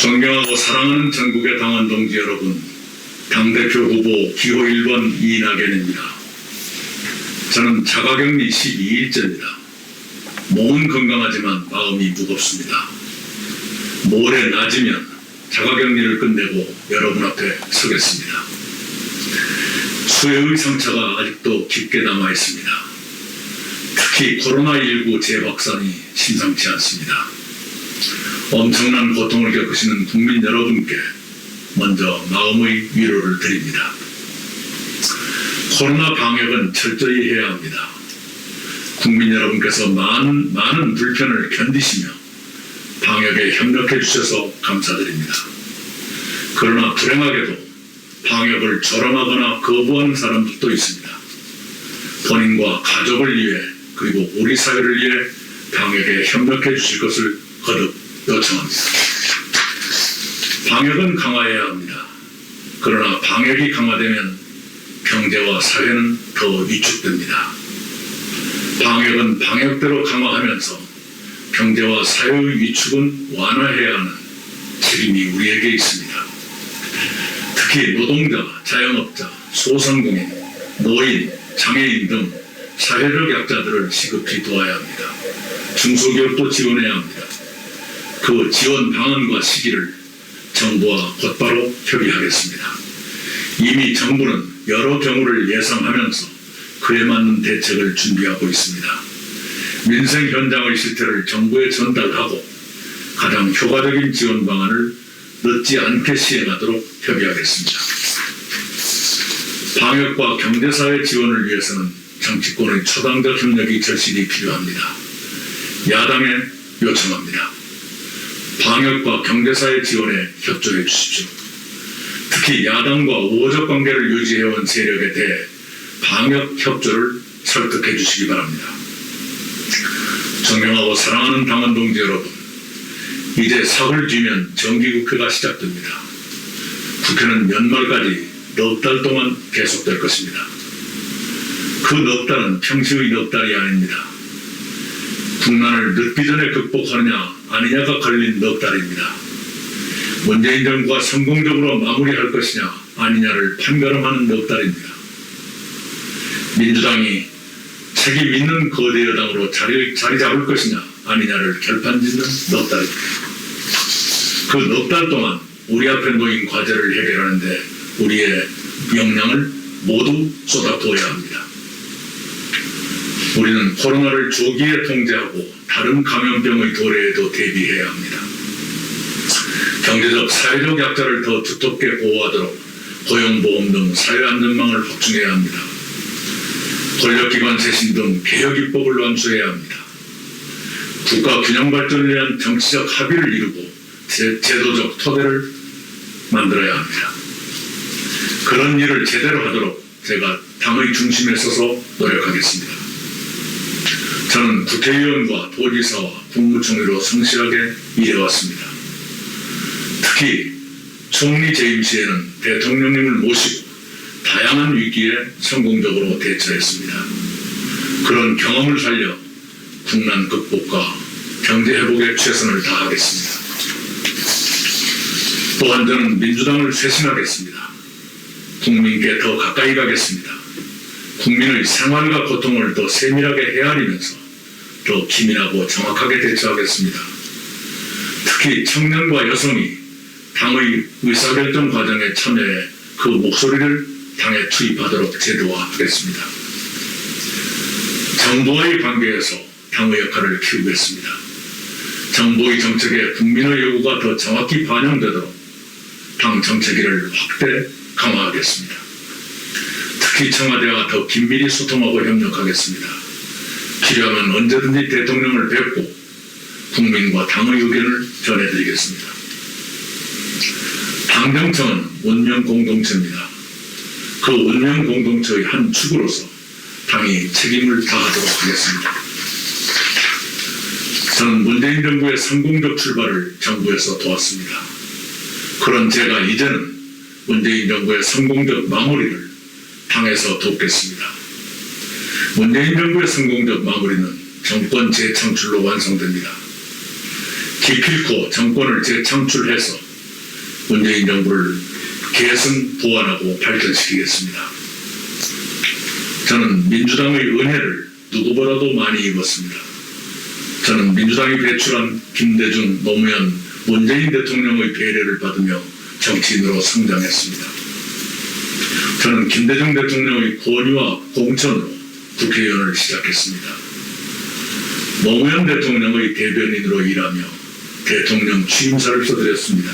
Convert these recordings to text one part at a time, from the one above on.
존경하고 사랑하는 전국의 당원 동지 여러분, 당대표 후보 기호 1번 이낙연입니다. 저는 자가격리 12일째입니다. 몸은 건강하지만 마음이 무겁습니다. 모레 낮이면 자가격리를 끝내고 여러분 앞에 서겠습니다. 수해의 상처가 아직도 깊게 남아있습니다. 특히 코로나19 재확산이 심상치 않습니다. 엄청난 고통을 겪으시는 국민 여러분께 먼저 마음의 위로를 드립니다. 코로나 방역은 철저히 해야 합니다. 국민 여러분께서 많은 불편을 견디시며 방역에 협력해 주셔서 감사드립니다. 그러나 불행하게도 방역을 조롱하거나 거부하는 사람들도 있습니다. 본인과 가족을 위해 그리고 우리 사회를 위해 방역에 협력해 주실 것을 거듭 요청합니다. 방역은 강화해야 합니다. 그러나 방역이 강화되면 경제와 사회는 더 위축됩니다. 방역은 방역대로 강화하면서 경제와 사회의 위축은 완화해야 하는 책임이 우리에게 있습니다. 특히 노동자, 자영업자, 소상공인, 노인, 장애인 등 사회적 약자들을 시급히 도와야 합니다. 중소기업도 지원해야 합니다. 그 지원 방안과 시기를 정부와 곧바로 협의하겠습니다. 이미 정부는 여러 경우를 예상하면서 그에 맞는 대책을 준비하고 있습니다. 민생 현장의 실태를 정부에 전달하고 가장 효과적인 지원 방안을 늦지 않게 시행하도록 협의하겠습니다. 방역과 경제사회 지원을 위해서는 정치권의 초당적 협력이 절실히 필요합니다. 야당에 요청합니다. 방역과 경제사회 지원에 협조해 주십시오. 특히 야당과 우호적 관계를 유지해온 세력에 대해 방역 협조를 설득해 주시기 바랍니다. 존경하고 사랑하는 당원 동지 여러분, 이제 사흘 뒤면 정기국회가 시작됩니다. 국회는 연말까지 넉 달 동안 계속될 것입니다. 그 넉 달은 평시의 넉 달이 아닙니다. 국난을 늦기 전에 극복하느냐 아니냐가 걸린 넉 달입니다. 문재인 정부가 성공적으로 마무리할 것이냐 아니냐를 판가름하는 넉 달입니다. 민주당이 책임 있는 거대 여당으로 자리 잡을 것이냐 아니냐를 결판짓는 넉 달입니다. 그 넉 달 동안 우리 앞에 놓인 과제를 해결하는데 우리의 역량을 모두 쏟아부어야 합니다. 우리는 코로나를 조기에 통제하고 다른 감염병의 도래에도 대비해야 합니다. 경제적, 사회적 약자를 더 두텁게 보호하도록 고용보험 등 사회안전망을 확충해야 합니다. 권력기관 쇄신 등 개혁 입법을 완수해야 합니다. 국가 균형 발전을 위한 정치적 합의를 이루고 제도적 토대를 만들어야 합니다. 그런 일을 제대로 하도록 제가 당의 중심에 서서 노력하겠습니다. 저는 국회의원과 도지사와 국무총리로 성실하게 일해왔습니다. 특히 총리 재임 시에는 대통령님을 모시고 다양한 위기에 성공적으로 대처했습니다. 그런 경험을 살려 국난 극복과 경제 회복에 최선을 다하겠습니다. 또한 저는 민주당을 쇄신하겠습니다. 국민께 더 가까이 가겠습니다. 국민의 생활과 고통을 더 세밀하게 헤아리면서 더 기민하고 정확하게 대처하겠습니다. 특히 청년과 여성이 당의 의사결정 과정에 참여해 그 목소리를 당에 투입하도록 제도화하겠습니다. 정부와의 관계에서 당의 역할을 키우겠습니다. 정부의 정책에 국민의 요구가 더 정확히 반영되도록 당 정책위를 확대 강화하겠습니다. 특히 청와대와 더 긴밀히 소통하고 협력하겠습니다. 필요하면 언제든지 대통령을 뵙고 국민과 당의 의견을 전해드리겠습니다. 당정청은 운명공동체입니다. 그 운명공동체의 한 축으로서 당이 책임을 다하도록 하겠습니다. 저는 문재인 정부의 성공적 출발을 정부에서 도왔습니다. 그런 제가 이제는 문재인 정부의 성공적 마무리를 당에서 돕겠습니다. 문재인 정부의 성공적 마무리는 정권 재창출로 완성됩니다. 기필코 정권을 재창출해서 문재인 정부를 계승 보완하고 발전시키겠습니다. 저는 민주당의 은혜를 누구보다도 많이 입었습니다. 저는 민주당이 배출한 김대중, 노무현, 문재인 대통령의 배려를 받으며 정치인으로 성장했습니다. 저는 김대중 대통령의 권유와 공천으로 국회의원을 시작했습니다. 노무현 대통령의 대변인으로 일하며 대통령 취임사를 써드렸습니다.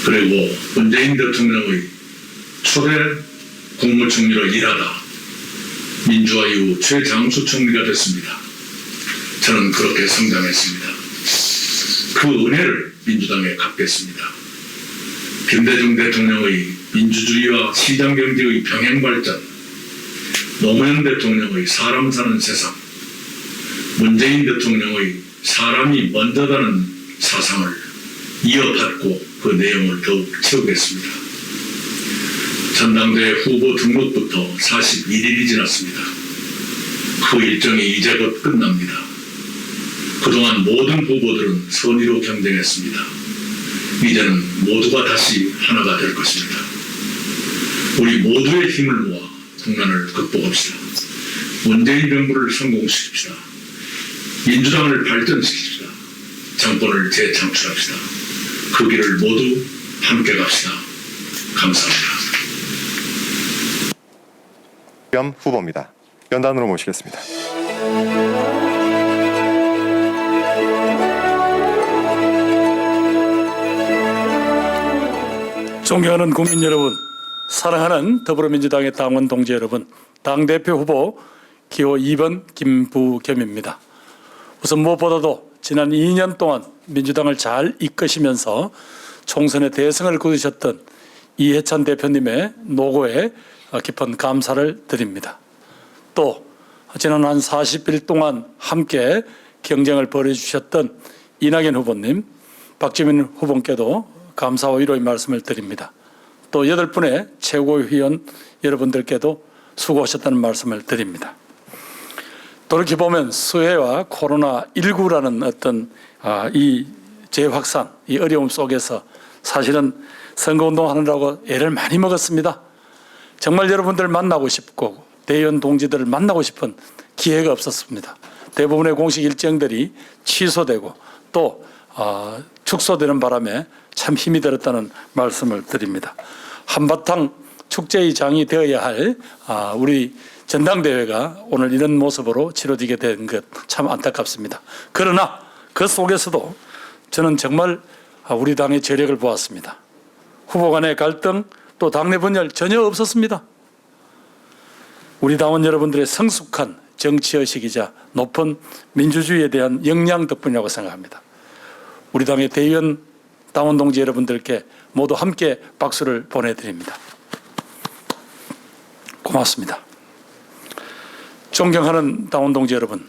그리고 문재인 대통령의 초대 국무총리로 일하다 민주화 이후 최장수 총리가 됐습니다. 저는 그렇게 성장했습니다. 그 은혜를 민주당에 갚겠습니다. 김대중 대통령의 민주주의와 시장경제의 병행발전, 노무현 대통령의 사람 사는 세상, 문재인 대통령의 사람이 먼저다는 사상을 이어받고 그 내용을 더욱 채우겠습니다. 전당대회 후보 등록부터 41일이 지났습니다. 그 일정이 이제 곧 끝납니다. 그동안 모든 후보들은 선의로 경쟁했습니다. 이제는 모두가 다시 하나가 될 것입니다. 우리 모두의 힘을 모아 국난을 극복합시다. 문재인 정부를 성공시킵시다. 민주당을 발전시킵시다. 정권을 재창출합시다. 그 길을 모두 함께 갑시다. 감사합니다. 겸 후보입니다. 연단으로 모시겠습니다. 존경하는 국민 여러분, 사랑하는 더불어민주당의 당원 동지 여러분, 당대표 후보 기호 2번 김부겸입니다. 우선 무엇보다도 지난 2년 동안 민주당을 잘 이끄시면서 총선의 대승을 거두셨던 이해찬 대표님의 노고에 깊은 감사를 드립니다. 또 지난 한 40일 동안 함께 경쟁을 벌여주셨던 이낙연 후보님, 박지민 후보께도 감사와 위로의 말씀을 드립니다. 또 8분의 최고위원 여러분들께도 수고하셨다는 말씀을 드립니다. 돌이켜보면 수해와 코로나19라는 어떤 이 재확산, 이 어려움 속에서 사실은 선거운동하느라고 애를 많이 먹었습니다. 정말 여러분들을 만나고 싶고 대의원 동지들을 만나고 싶은 기회가 없었습니다. 대부분의 공식 일정들이 취소되고 또 축소되는 바람에 참 힘이 들었다는 말씀을 드립니다. 한바탕 축제의 장이 되어야 할 우리 전당대회가 오늘 이런 모습으로 치러지게 된 것 참 안타깝습니다. 그러나 그 속에서도 저는 정말 우리 당의 저력을 보았습니다. 후보 간의 갈등 또 당내 분열 전혀 없었습니다. 우리 당원 여러분들의 성숙한 정치의식이자 높은 민주주의에 대한 역량 덕분이라고 생각합니다. 우리 당의 대의원 당원 동지 여러분들께 모두 함께 박수를 보내드립니다. 고맙습니다. 존경하는 당원 동지 여러분,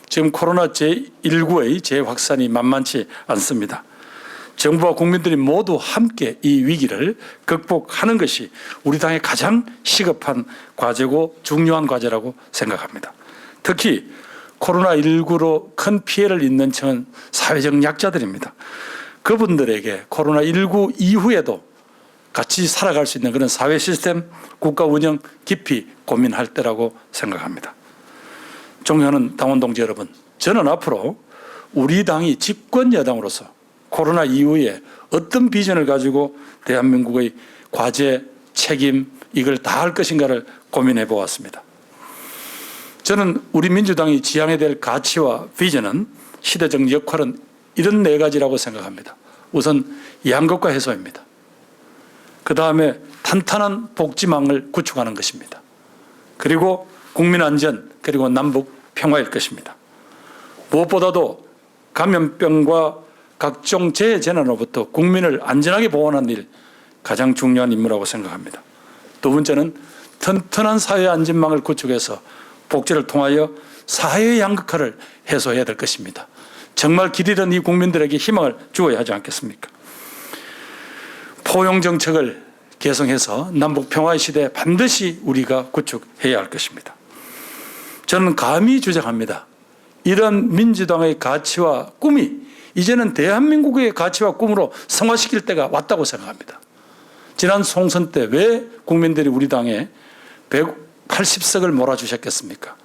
지금 코로나 제19의 재확산이 만만치 않습니다. 정부와 국민들이 모두 함께 이 위기를 극복하는 것이 우리 당의 가장 시급한 과제고 중요한 과제라고 생각합니다. 특히 코로나19로 큰 피해를 입는 층은 사회적 약자들입니다. 그분들에게 코로나19 이후에도 같이 살아갈 수 있는 그런 사회 시스템, 국가 운영 깊이 고민할 때라고 생각합니다. 존경하는 당원 동지 여러분, 저는 앞으로 우리 당이 집권 여당으로서 코로나 이후에 어떤 비전을 가지고 대한민국의 과제, 책임 이걸 다 할 것인가를 고민해 보았습니다. 저는 우리 민주당이 지향해야 될 가치와 비전은 시대적 역할은 이런 4가지라고 생각합니다. 우선 양극화 해소입니다. 그 다음에 탄탄한 복지망을 구축하는 것입니다. 그리고 국민 안전, 그리고 남북 평화일 것입니다. 무엇보다도 감염병과 각종 재해재난으로부터 국민을 안전하게 보호하는 일, 가장 중요한 임무라고 생각합니다. 두 번째는 튼튼한 사회 안전망을 구축해서 복지를 통하여 사회의 양극화를 해소해야 될 것입니다. 정말 기대던 이 국민들에게 희망을 주어야 하지 않겠습니까? 포용 정책을 개성해서 남북 평화의 시대에 반드시 우리가 구축해야 할 것입니다. 저는 감히 주장합니다. 이런 민주당의 가치와 꿈이 이제는 대한민국의 가치와 꿈으로 성화시킬 때가 왔다고 생각합니다. 지난 총선 때 왜 국민들이 우리 당에 180석을 몰아주셨겠습니까?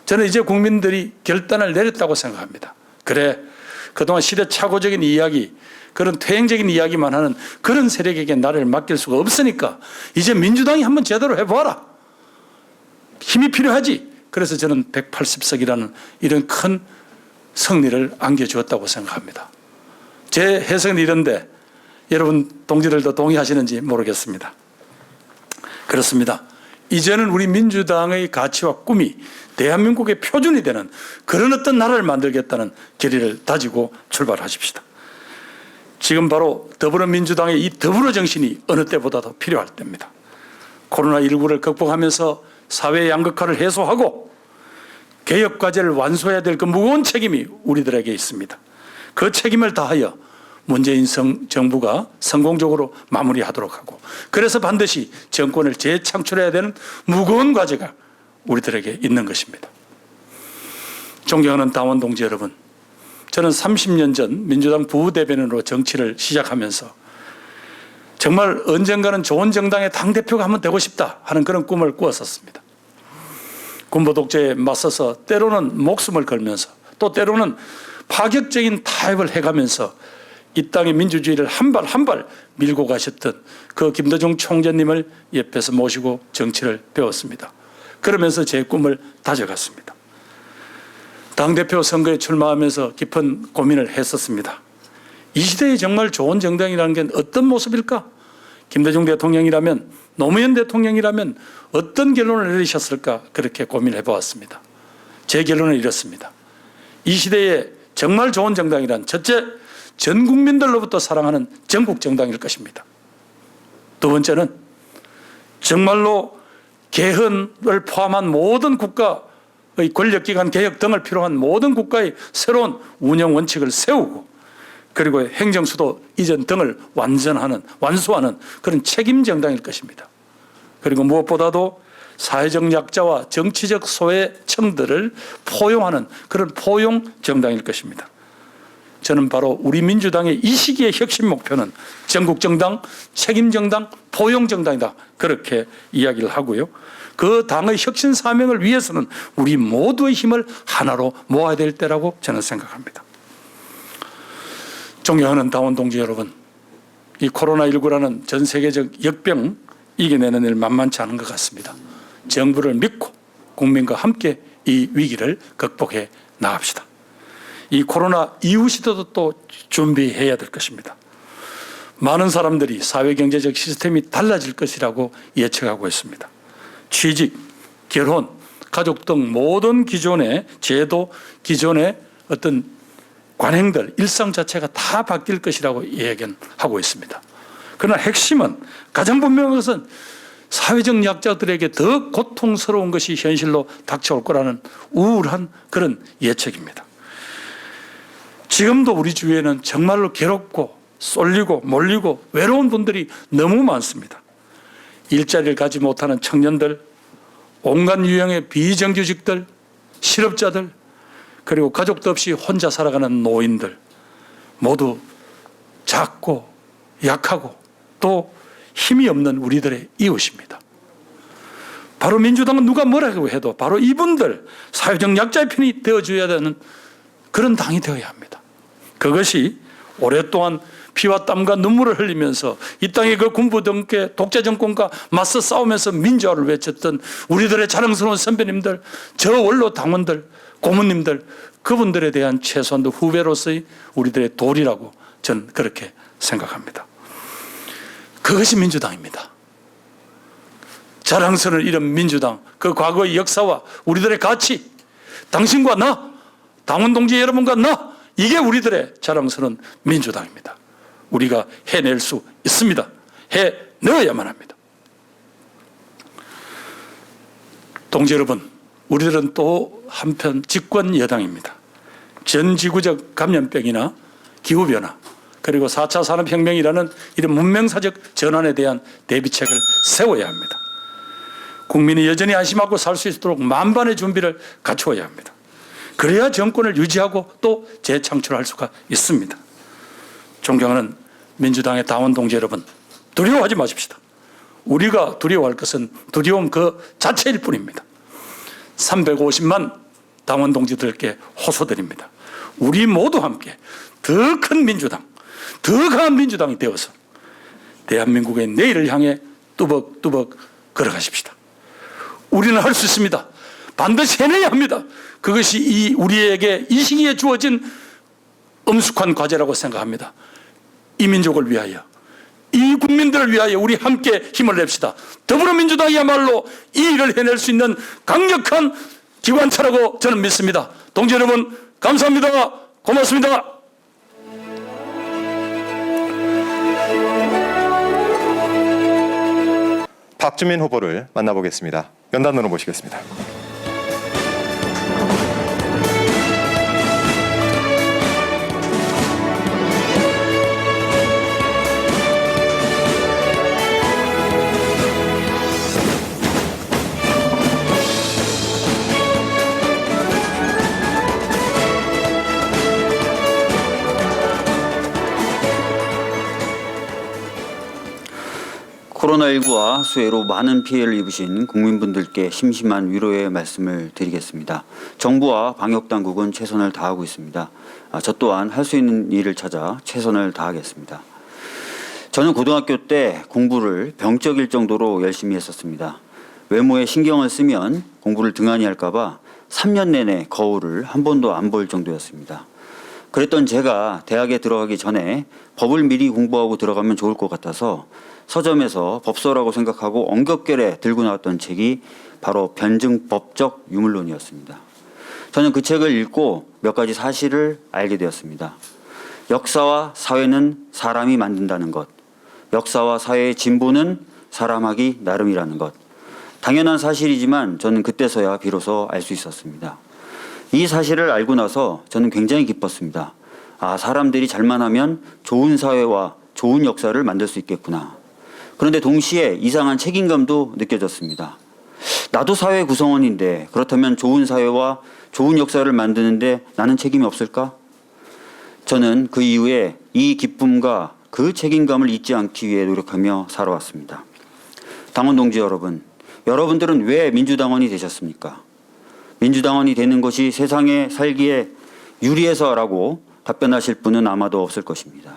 저는 이제 국민들이 결단을 내렸다고 생각합니다. 그래, 그동안 시대착오적인 이야기, 그런 퇴행적인 이야기만 하는 그런 세력에게 나를 맡길 수가 없으니까 이제 민주당이 한번 제대로 해봐라. 힘이 필요하지. 그래서 저는 180석이라는 이런 큰 승리를 안겨주었다고 생각합니다. 제 해석은 이런데 여러분 동지들도 동의하시는지 모르겠습니다. 그렇습니다. 이제는 우리 민주당의 가치와 꿈이 대한민국의 표준이 되는 그런 어떤 나라를 만들겠다는 결의를 다지고 출발하십시다. 지금 바로 더불어민주당의 이 더불어 정신이 어느 때보다도 필요할 때입니다. 코로나19를 극복하면서 사회 양극화를 해소하고 개혁 과제를 완수해야 될 그 무거운 책임이 우리들에게 있습니다. 그 책임을 다하여 문재인 정부가 성공적으로 마무리하도록 하고, 그래서 반드시 정권을 재창출해야 되는 무거운 과제가 우리들에게 있는 것입니다. 존경하는 당원 동지 여러분, 저는 30년 전 민주당 부대변인으로 정치를 시작하면서 정말 언젠가는 좋은 정당의 당대표가 한번 되고 싶다 하는 그런 꿈을 꾸었었습니다. 군부 독재에 맞서서 때로는 목숨을 걸면서 또 때로는 파격적인 타협을 해가면서 이 땅의 민주주의를 한 발 한 발 밀고 가셨던 그 김대중 총재님을 옆에서 모시고 정치를 배웠습니다. 그러면서 제 꿈을 다져갔습니다. 당대표 선거에 출마하면서 깊은 고민을 했었습니다. 이 시대에 정말 좋은 정당이라는 게 어떤 모습일까? 김대중 대통령이라면, 노무현 대통령이라면 어떤 결론을 내리셨을까? 그렇게 고민을 해보았습니다. 제 결론은 이렇습니다. 이 시대에 정말 좋은 정당이란 첫째, 전 국민들로부터 사랑하는 전국 정당일 것입니다. 두 번째는 정말로 개헌을 포함한 모든 국가의 권력기관 개혁 등을 필요한 모든 국가의 새로운 운영 원칙을 세우고, 그리고 행정수도 이전 등을 완수하는 그런 책임 정당일 것입니다. 그리고 무엇보다도 사회적 약자와 정치적 소외층들을 포용하는 그런 포용 정당일 것입니다. 저는 바로 우리 민주당의 이 시기의 혁신 목표는 전국정당, 책임정당, 포용정당이다, 그렇게 이야기를 하고요. 그 당의 혁신 사명을 위해서는 우리 모두의 힘을 하나로 모아야 될 때라고 저는 생각합니다. 존경하는 당원 동지 여러분, 이 코로나19라는 전 세계적 역병 이겨내는 일 만만치 않은 것 같습니다. 정부를 믿고 국민과 함께 이 위기를 극복해 나갑시다. 이 코로나 이후 시대도 또 준비해야 될 것입니다. 많은 사람들이 사회경제적 시스템이 달라질 것이라고 예측하고 있습니다. 취직, 결혼, 가족 등 모든 기존의 제도, 기존의 어떤 관행들, 일상 자체가 다 바뀔 것이라고 예견하고 있습니다. 그러나 핵심은, 가장 분명한 것은 사회적 약자들에게 더 고통스러운 것이 현실로 닥쳐올 거라는 우울한 그런 예측입니다. 지금도 우리 주위에는 정말로 괴롭고 쏠리고 몰리고 외로운 분들이 너무 많습니다. 일자리를 가지 못하는 청년들, 온갖 유형의 비정규직들, 실업자들, 그리고 가족도 없이 혼자 살아가는 노인들, 모두 작고 약하고 또 힘이 없는 우리들의 이웃입니다. 바로 민주당은 누가 뭐라고 해도 바로 이분들, 사회적 약자의 편이 되어줘야 되는 그런 당이 되어야 합니다. 그것이 오랫동안 피와 땀과 눈물을 흘리면서 이 땅의 그 군부 독재 정권과 맞서 싸우면서 민주화를 외쳤던 우리들의 자랑스러운 선배님들, 저 원로 당원들, 고모님들, 그분들에 대한 최소한도 후배로서의 우리들의 도리라고 저는 그렇게 생각합니다. 그것이 민주당입니다. 자랑스러운 이런 민주당, 그 과거의 역사와 우리들의 가치, 당신과 나, 당원 동지 여러분과 나, 이게 우리들의 자랑스러운 민주당입니다. 우리가 해낼 수 있습니다. 해내야만 합니다. 동지 여러분, 우리들은 또 한편 집권 여당입니다. 전 지구적 감염병이나 기후변화, 그리고 4차 산업혁명이라는 이런 문명사적 전환에 대한 대비책을 세워야 합니다. 국민이 여전히 안심하고 살 수 있도록 만반의 준비를 갖추어야 합니다. 그래야 정권을 유지하고 또 재창출할 수가 있습니다. 존경하는 민주당의 당원 동지 여러분, 두려워하지 마십시다. 우리가 두려워할 것은 두려움 그 자체일 뿐입니다. 350만 당원 동지들께 호소드립니다. 우리 모두 함께 더 큰 민주당, 더 강한 민주당이 되어서 대한민국의 내일을 향해 뚜벅뚜벅 걸어가십시다. 우리는 할 수 있습니다. 반드시 해내야 합니다. 그것이 우리에게 이 시기에 주어진 엄숙한 과제라고 생각합니다. 이 민족을 위하여, 이 국민들을 위하여 우리 함께 힘을 냅시다. 더불어민주당이야말로 이 일을 해낼 수 있는 강력한 기관차라고 저는 믿습니다. 동지 여러분, 감사합니다. 고맙습니다. 박주민 후보를 만나보겠습니다. 연단으로 모시겠습니다. 코로나19와 수해로 많은 피해를 입으신 국민분들께 심심한 위로의 말씀을 드리겠습니다. 정부와 방역당국은 최선을 다하고 있습니다. 저 또한 할 수 있는 일을 찾아 최선을 다하겠습니다. 저는 고등학교 때 공부를 병적일 정도로 열심히 했었습니다. 외모에 신경을 쓰면 공부를 등한히 할까봐 3년 내내 거울을 한 번도 안 볼 정도였습니다. 그랬던 제가 대학에 들어가기 전에 법을 미리 공부하고 들어가면 좋을 것 같아서 서점에서 법서라고 생각하고 엉겹결에 들고 나왔던 책이 바로 변증법적 유물론이었습니다. 저는 그 책을 읽고 몇 가지 사실을 알게 되었습니다. 역사와 사회는 사람이 만든다는 것, 역사와 사회의 진보는 사람하기 나름이라는 것. 당연한 사실이지만 저는 그때서야 비로소 알 수 있었습니다. 이 사실을 알고 나서 저는 굉장히 기뻤습니다. 사람들이 잘만 하면 좋은 사회와 좋은 역사를 만들 수 있겠구나. 그런데 동시에 이상한 책임감도 느껴졌습니다. 나도 사회 구성원인데 그렇다면 좋은 사회와 좋은 역사를 만드는데 나는 책임이 없을까? 저는 그 이후에 이 기쁨과 그 책임감을 잊지 않기 위해 노력하며 살아왔습니다. 당원 동지 여러분, 여러분들은 왜 민주당원이 되셨습니까? 민주당원이 되는 것이 세상에 살기에 유리해서라고 답변하실 분은 아마도 없을 것입니다.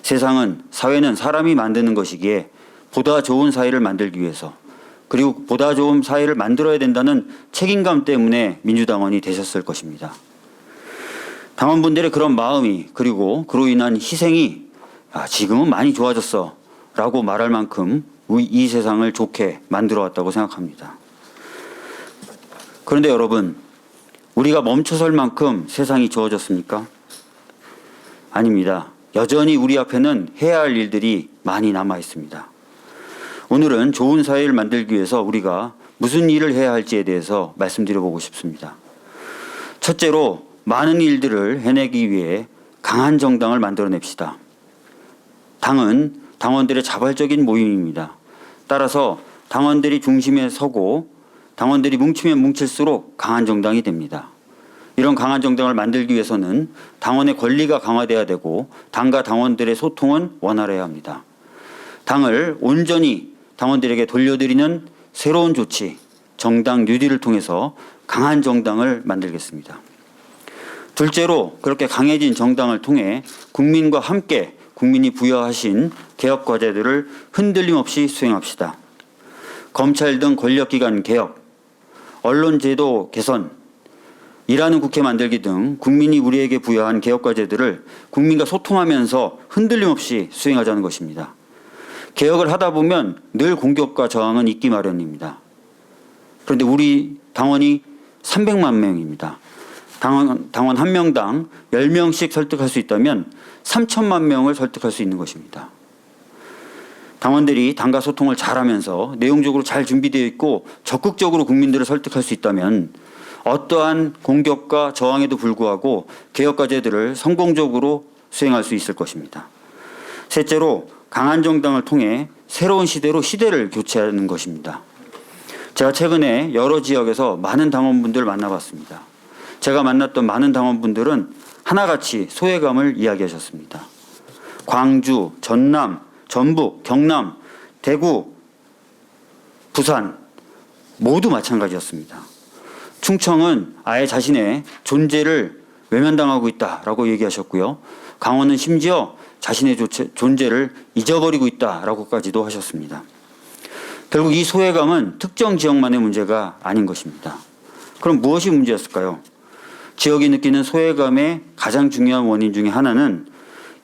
세상은, 사회는 사람이 만드는 것이기에 보다 좋은 사회를 만들기 위해서, 그리고 보다 좋은 사회를 만들어야 된다는 책임감 때문에 민주당원이 되셨을 것입니다. 당원분들의 그런 마음이, 그리고 그로 인한 희생이 지금은 많이 좋아졌어 라고 말할 만큼 이 세상을 좋게 만들어 왔다고 생각합니다. 그런데 여러분, 우리가 멈춰설 만큼 세상이 좋아졌습니까? 아닙니다. 여전히 우리 앞에는 해야 할 일들이 많이 남아 있습니다. 오늘은 좋은 사회를 만들기 위해서 우리가 무슨 일을 해야 할지에 대해서 말씀드려보고 싶습니다. 첫째로, 많은 일들을 해내기 위해 강한 정당을 만들어냅시다. 당은 당원들의 자발적인 모임입니다. 따라서 당원들이 중심에 서고 당원들이 뭉치면 뭉칠수록 강한 정당이 됩니다. 이런 강한 정당을 만들기 위해서는 당원의 권리가 강화돼야 되고 당과 당원들의 소통은 원활해야 합니다. 당을 온전히 당원들에게 돌려드리는 새로운 조치, 정당 뉴딜을 통해서 강한 정당을 만들겠습니다. 둘째로, 그렇게 강해진 정당을 통해 국민과 함께 국민이 부여하신 개혁 과제들을 흔들림 없이 수행합시다. 검찰 등 권력기관 개혁, 언론제도 개선, 일하는 국회 만들기 등 국민이 우리에게 부여한 개혁 과제들을 국민과 소통하면서 흔들림 없이 수행하자는 것입니다. 개혁을 하다 보면 늘 공격과 저항은 있기 마련입니다. 그런데 우리 당원이 300만 명입니다. 당원 한 명당 10명씩 설득할 수 있다면 3천만 명을 설득할 수 있는 것입니다. 당원들이 당과 소통을 잘하면서 내용적으로 잘 준비되어 있고 적극적으로 국민들을 설득할 수 있다면 어떠한 공격과 저항에도 불구하고 개혁 과제들을 성공적으로 수행할 수 있을 것입니다. 셋째로, 강한 정당을 통해 새로운 시대로 시대를 교체하는 것입니다. 제가 최근에 여러 지역에서 많은 당원분들을 만나봤습니다. 제가 만났던 많은 당원분들은 하나같이 소외감을 이야기하셨습니다. 광주, 전남, 전북, 경남, 대구, 부산 모두 마찬가지였습니다. 충청은 아예 자신의 존재를 외면당하고 있다라고 얘기하셨고요. 강원은 심지어 자신의 존재를 잊어버리고 있다라고까지도 하셨습니다. 결국 이 소외감은 특정 지역만의 문제가 아닌 것입니다. 그럼 무엇이 문제였을까요? 지역이 느끼는 소외감의 가장 중요한 원인 중에 하나는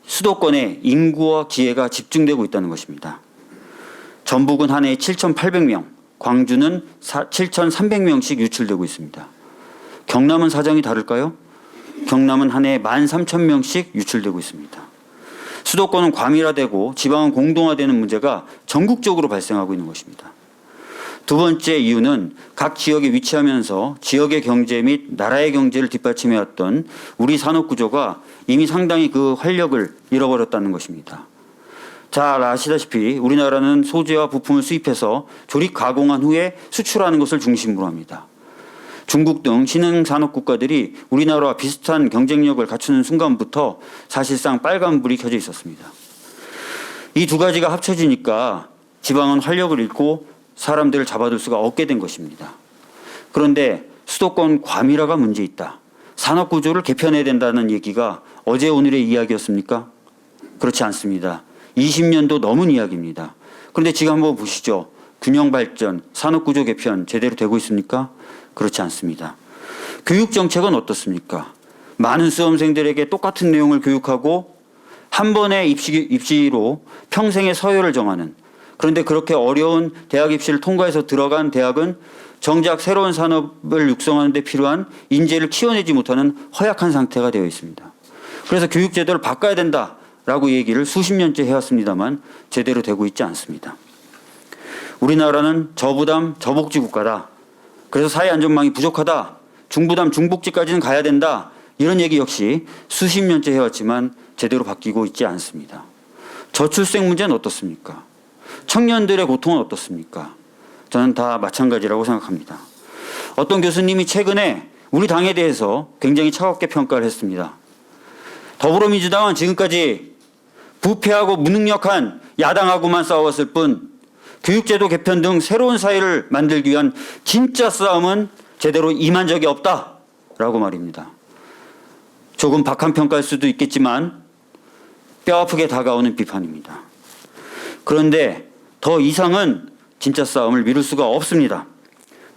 수도권에 인구와 기회가 집중되고 있다는 것입니다. 전북은 한 해에 7,800명, 광주는 7,300명씩 유출되고 있습니다. 경남은 사정이 다를까요? 경남은 한 해에 13,000명씩 유출되고 있습니다. 수도권은 과밀화되고 지방은 공동화되는 문제가 전국적으로 발생하고 있는 것입니다. 두 번째 이유는 각 지역에 위치하면서 지역의 경제 및 나라의 경제를 뒷받침해왔던 우리 산업구조가 이미 상당히 그 활력을 잃어버렸다는 것입니다. 잘 아시다시피 우리나라는 소재와 부품을 수입해서 조립 가공한 후에 수출하는 것을 중심으로 합니다. 중국 등 신흥 산업 국가들이 우리나라와 비슷한 경쟁력을 갖추는 순간부터 사실상 빨간불이 켜져 있었습니다. 이 두 가지가 합쳐지니까 지방은 활력을 잃고 사람들을 잡아둘 수가 없게 된 것입니다. 그런데 수도권 과밀화가 문제 있다. 산업 구조를 개편해야 된다는 얘기가 어제 오늘의 이야기였습니까? 그렇지 않습니다. 20년도 넘은 이야기입니다. 그런데 지금 한번 보시죠. 균형 발전, 산업 구조 개편 제대로 되고 있습니까? 그렇지 않습니다. 교육 정책은 어떻습니까? 많은 수험생들에게 똑같은 내용을 교육하고 한 번의 입시로 평생의 서열을 정하는, 그런데 그렇게 어려운 대학 입시를 통과해서 들어간 대학은 정작 새로운 산업을 육성하는 데 필요한 인재를 키워내지 못하는 허약한 상태가 되어 있습니다. 그래서 교육 제도를 바꿔야 된다라고 얘기를 수십 년째 해왔습니다만 제대로 되고 있지 않습니다. 우리나라는 저부담 저복지 국가다. 그래서 사회 안전망이 부족하다. 중부담 중복지까지는 가야 된다. 이런 얘기 역시 수십 년째 해왔지만 제대로 바뀌고 있지 않습니다. 저출생 문제는 어떻습니까? 청년들의 고통은 어떻습니까? 저는 다 마찬가지라고 생각합니다. 어떤 교수님이 최근에 우리 당에 대해서 굉장히 차갑게 평가를 했습니다. 더불어민주당은 지금까지 부패하고 무능력한 야당하고만 싸웠을 뿐 교육제도 개편 등 새로운 사회를 만들기 위한 진짜 싸움은 제대로 임한 적이 없다라고 말입니다. 조금 박한 평가일 수도 있겠지만 뼈아프게 다가오는 비판입니다. 그런데 더 이상은 진짜 싸움을 미룰 수가 없습니다.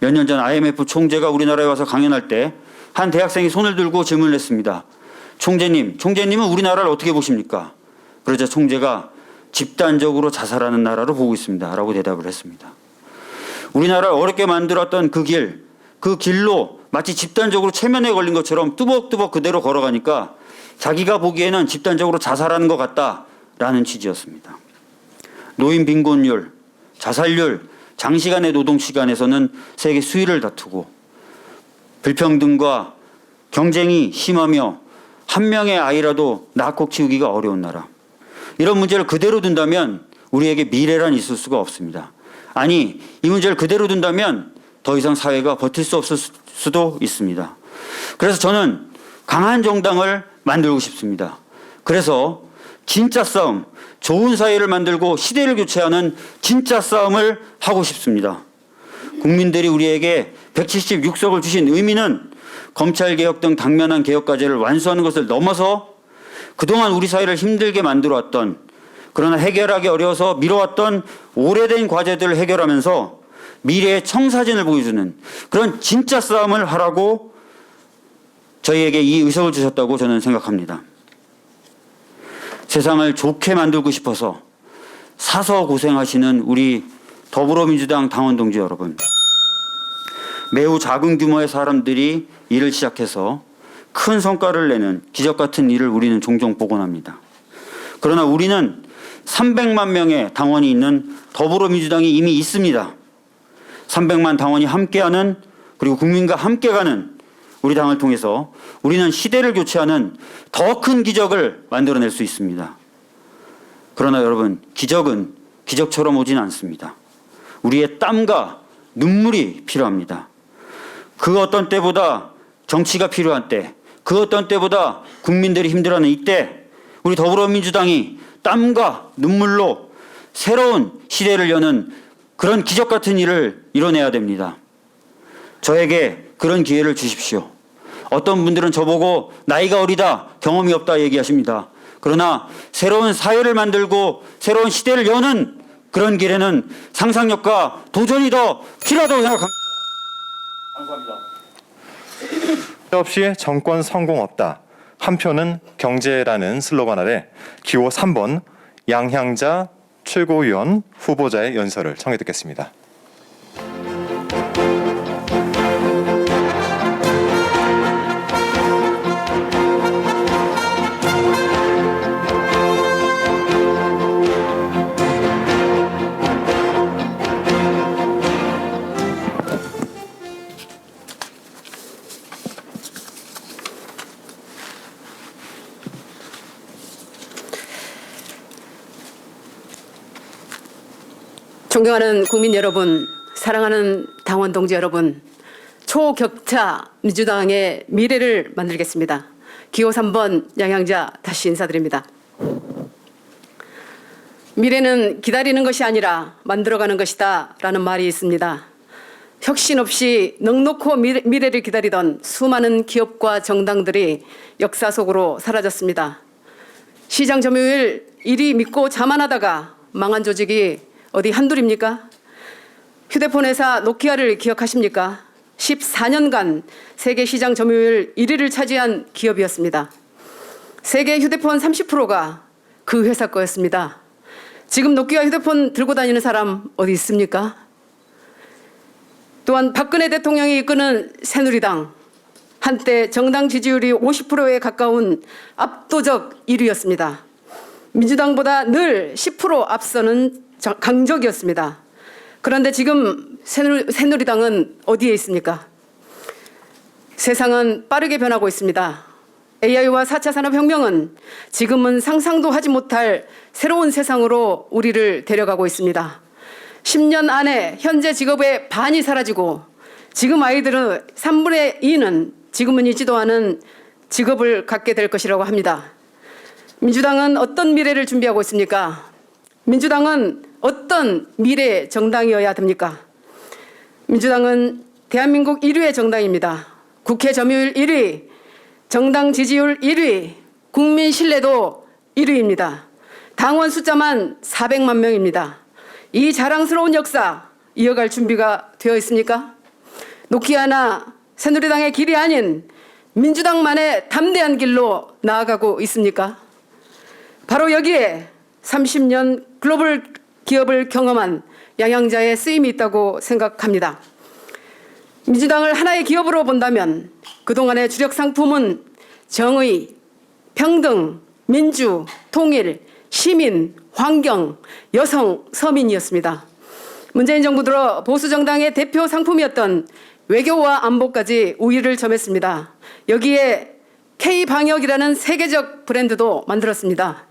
몇 년 전 IMF 총재가 우리나라에 와서 강연할 때 한 대학생이 손을 들고 질문을 했습니다. 총재님은 우리나라를 어떻게 보십니까? 그러자 총재가 집단적으로 자살하는 나라로 보고 있습니다. 라고 대답을 했습니다. 우리나라를 어렵게 만들었던 그 길로 마치 집단적으로 체면에 걸린 것처럼 뚜벅뚜벅 그대로 걸어가니까 자기가 보기에는 집단적으로 자살하는 것 같다라는 취지였습니다. 노인 빈곤율, 자살률, 장시간의 노동시간에서는 세계 수위를 다투고 불평등과 경쟁이 심하며 한 명의 아이라도 낳고 키우기가 어려운 나라. 이런 문제를 그대로 둔다면 우리에게 미래란 있을 수가 없습니다. 아니, 이 문제를 그대로 둔다면 더 이상 사회가 버틸 수 없을 수도 있습니다. 그래서 저는 강한 정당을 만들고 싶습니다. 그래서 진짜 싸움, 좋은 사회를 만들고 시대를 교체하는 진짜 싸움을 하고 싶습니다. 국민들이 우리에게 176석을 주신 의미는 검찰개혁 등 당면한 개혁과제를 완수하는 것을 넘어서 그동안 우리 사회를 힘들게 만들어왔던, 그러나 해결하기 어려워서 미뤄왔던 오래된 과제들을 해결하면서 미래의 청사진을 보여주는 그런 진짜 싸움을 하라고 저희에게 이 의석을 주셨다고 저는 생각합니다. 세상을 좋게 만들고 싶어서 사서 고생하시는 우리 더불어민주당 당원 동지 여러분, 매우 작은 규모의 사람들이 일을 시작해서 큰 성과를 내는 기적 같은 일을 우리는 종종 보곤 합니다. 그러나 우리는 300만 명의 당원이 있는 더불어민주당이 이미 있습니다. 300만 당원이 함께하는, 그리고 국민과 함께 가는 우리 당을 통해서 우리는 시대를 교체하는 더 큰 기적을 만들어낼 수 있습니다. 그러나 여러분, 기적은 기적처럼 오진 않습니다. 우리의 땀과 눈물이 필요합니다. 그 어떤 때보다 정치가 필요한 때, 그 어떤 때보다 국민들이 힘들어하는 이때 우리 더불어민주당이 땀과 눈물로 새로운 시대를 여는 그런 기적 같은 일을 이뤄내야 됩니다. 저에게 그런 기회를 주십시오. 어떤 분들은 저보고 나이가 어리다, 경험이 없다 얘기하십니다. 그러나 새로운 사회를 만들고 새로운 시대를 여는 그런 길에는 상상력과 도전이 더 필요하다고 생각합니다. 감사합니다. 없이 정권 성공 없다. 한 표는 경제라는 슬로건 아래 기호 3번 양향자 최고위원 후보자의 연설을 청해 듣겠습니다. 존경하는 국민 여러분, 사랑하는 당원 동지 여러분, 초격차 민주당의 미래를 만들겠습니다. 기호 3번 양향자 다시 인사드립니다. 미래는 기다리는 것이 아니라 만들어가는 것이다 라는 말이 있습니다. 혁신 없이 넉넉히 미래를 기다리던 수많은 기업과 정당들이 역사 속으로 사라졌습니다. 시장 점유율 1위 믿고 자만하다가 망한 조직이 어디 한둘입니까? 휴대폰 회사 노키아를 기억하십니까? 14년간 세계 시장 점유율 1위를 차지한 기업이었습니다. 세계 휴대폰 30%가 그 회사 거였습니다. 지금 노키아 휴대폰 들고 다니는 사람 어디 있습니까? 또한 박근혜 대통령이 이끄는 새누리당, 한때 정당 지지율이 50%에 가까운 압도적 1위였습니다. 민주당보다 늘 10% 앞서는 강적이었습니다. 그런데 지금 새누리당은 어디에 있습니까? 세상은 빠르게 변하고 있습니다. AI와 4차 산업혁명은 지금은 상상도 하지 못할 새로운 세상으로 우리를 데려가고 있습니다. 10년 안에 현재 직업의 반이 사라지고 지금 아이들은 3분의 2는 지금은 있지도 않은 직업을 갖게 될 것이라고 합니다. 민주당은 어떤 미래를 준비하고 있습니까? 민주당은 어떤 미래 정당이어야 됩니까? 민주당은 대한민국 1위의 정당입니다. 국회 점유율 1위, 정당 지지율 1위, 국민 신뢰도 1위입니다. 당원 숫자만 400만 명입니다. 이 자랑스러운 역사 이어갈 준비가 되어 있습니까? 노키아나 새누리당의 길이 아닌 민주당만의 담대한 길로 나아가고 있습니까? 바로 여기에 30년 글로벌 기업을 경험한 양향자의 쓰임이 있다고 생각합니다. 민주당을 하나의 기업으로 본다면 그동안의 주력 상품은 정의, 평등, 민주, 통일, 시민, 환경, 여성, 서민이었습니다. 문재인 정부 들어 보수정당의 대표 상품이었던 외교와 안보까지 우위를 점했습니다. 여기에 K방역이라는 세계적 브랜드도 만들었습니다.